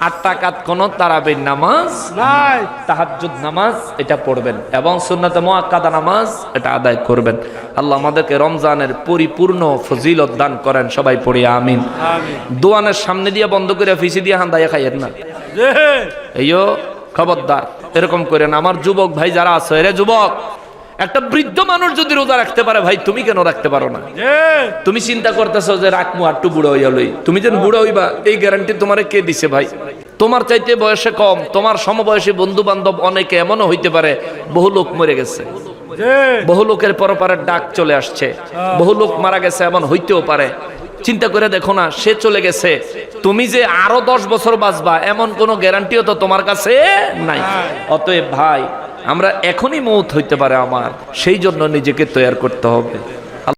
8 রাকাত কোন তারাবির নামাজ নাই, তাহাজ্জুদ নামাজ এটা পড়বেন এবং সুন্নাতে মুআক্কাদা নামাজ এটা আদায় করবেন। আল্লাহ আমাদেরকে রমজানের পরিপূর্ণ ফজিলত দান করেন। সবাই পড়ি আমিন। দোয়ানের সামনে দিয়ে বন্ধ করে ফিসি দিয়ে হান্দাইয়া খাইয়েন না। এইও খবরদার এরকম করেন। আমার যুবক ভাই যারা আছে, রে যুবক, একটা বৃদ্ধ মানুষ যদি রোজা রাখতে পারে ভাই, তুমি কেন রাখতে পারো না? তুমি চিন্তা করতেছো যে রাখমু আটটু বুড়ো হইয়া লই, তুমি যেন বুড়ো হইবা এই গ্যারান্টি তোমারে কে দিছে ভাই? তোমার চাইতে বয়সে কম, তোমার সমবয়সী বন্ধু বান্ধব অনেকে এমনও হইতে পারে বহু লোক মরে গেছে, বহু লোকের পরপারের ডাক চলে আসছে, বহু লোক মারা গেছে, এমন হইতেও পারে। চিন্তা করে দেখো না, সে চলে গেছে, তুমি যে আরো 10 বছর বাঁচবা এমন কোনো গ্যারান্টিও তো তোমার কাছে নাই। অতএব ভাই, আমরা এখনই মৌত হইতে পারে আমার, সেই জন্য নিজেকে তৈরি করতে হবে।